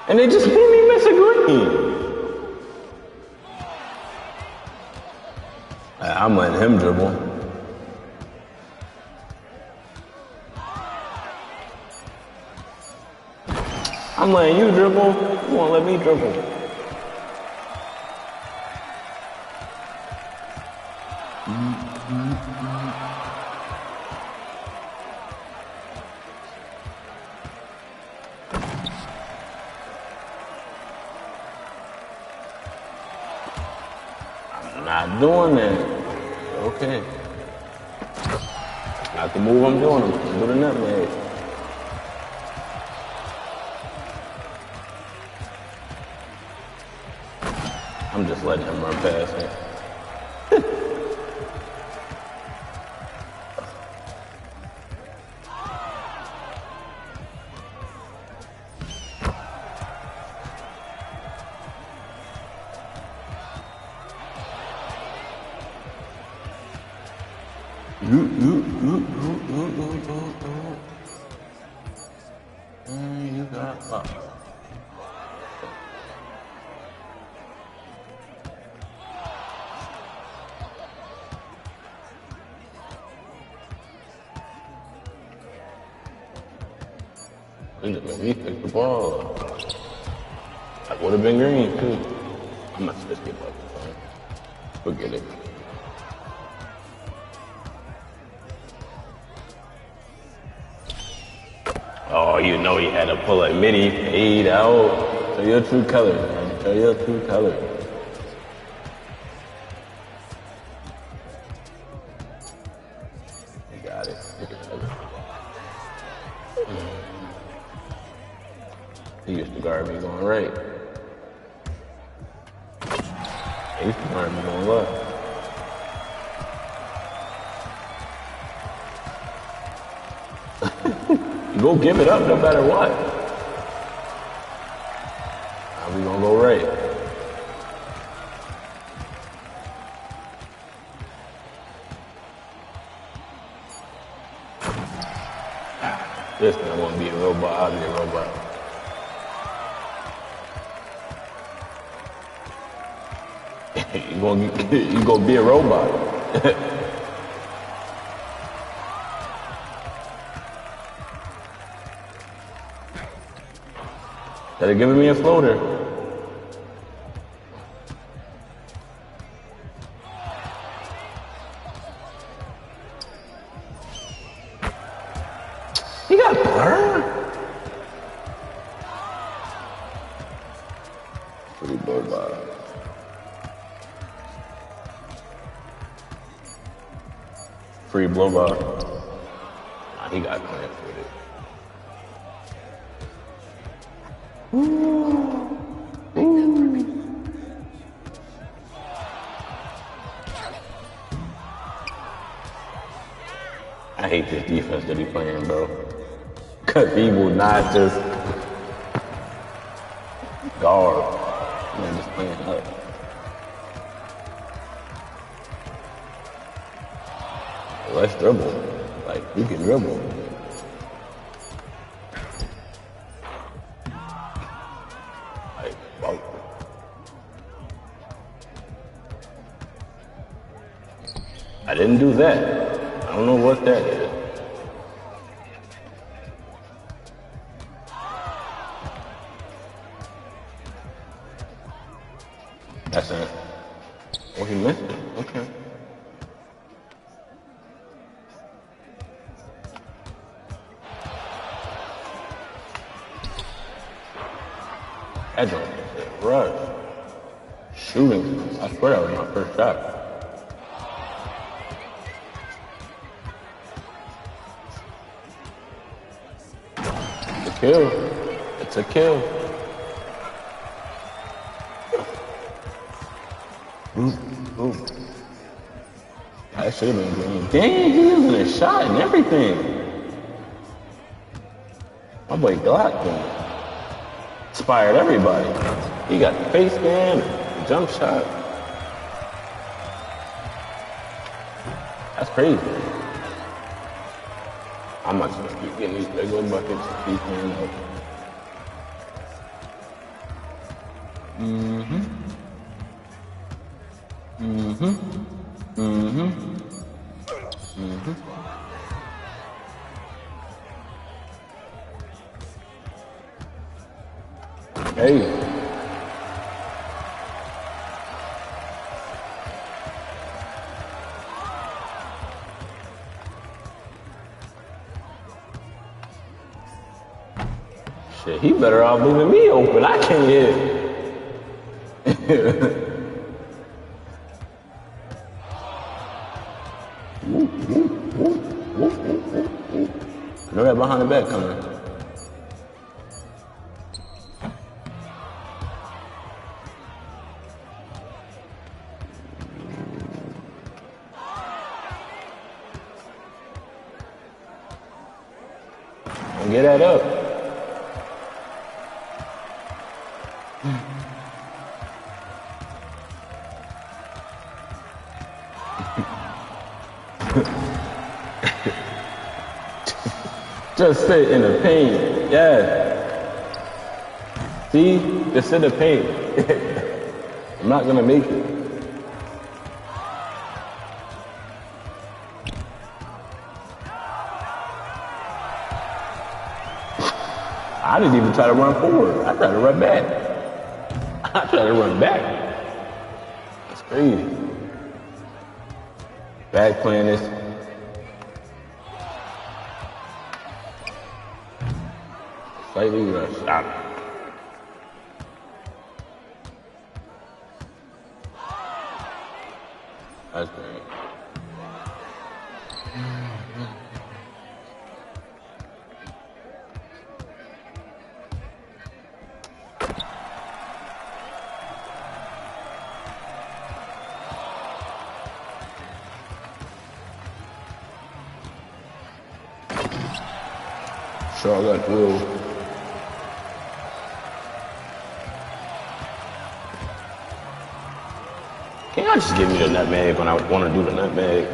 And they just made me miss a green. I'm letting him dribble. I'm letting you dribble. You won't let me dribble. I'm not doing that. Okay. Not the move I'm doing. I'm doing the nutmeg. I'm just letting him run past me. You got He just made me pick the ball up. That would have been green, too. I'm not supposed to get up. Forget it. Oh, you know he had to pull a midi fade out. Show your true colors, man. Show your true colors. You got it. He used to guard me going right. He used to guard me going left. You go give it up no matter what. Now we gonna go right. This time won't be a robot. I'll be a robot. You gonna be a robot. They're giving me a floater. He got burned. Free blow by. Free blow by. Nah, he got cleared with it. I hate this defense that he's playing, bro. Cause he will not just guard. Man, just playing up. Let's dribble. Like, we can dribble. Like, wow. I didn't do that. I don't know what that is. That's it. Oh, he missed it. Okay. That joint is a rush. Shooting. I swear that was my first shot. It's a kill. It's a kill. Ooh. That should have been green. Dang, he using a shot and everything. My boy Glock inspired everybody. He got the face cam, the jump shot. That's crazy. I might just keep getting these big old buckets to keep him up. Hey. Shit, he better off leaving me open. I can't hit. Know that behind the back coming. Get that up. Just sit in the paint. Yeah. See? Just sit in the paint. I'm not gonna make it. I didn't even try to run forward. I tried to run back. That's crazy. Back playing this. Slightly rushed. Stop. That's great. Charlotte will. Can y'all just give me the nutmeg when I want to do the nutmeg?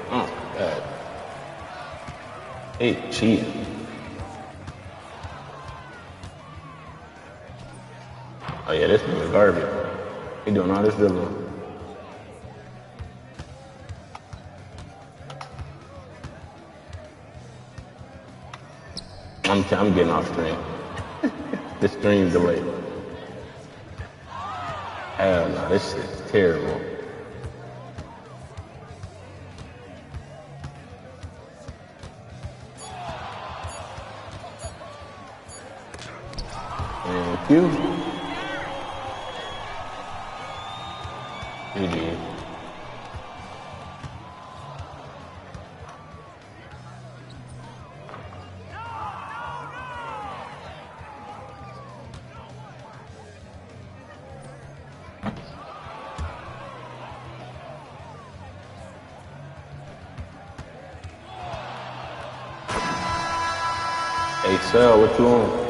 Oh my God. Hey, cheating. Oh yeah, this nigga garbage. He doing all this dribbling. I'm getting off stream. The stream delay. Hell no, this shit's terrible. Thank you. GG. Hey, Sal, what you on?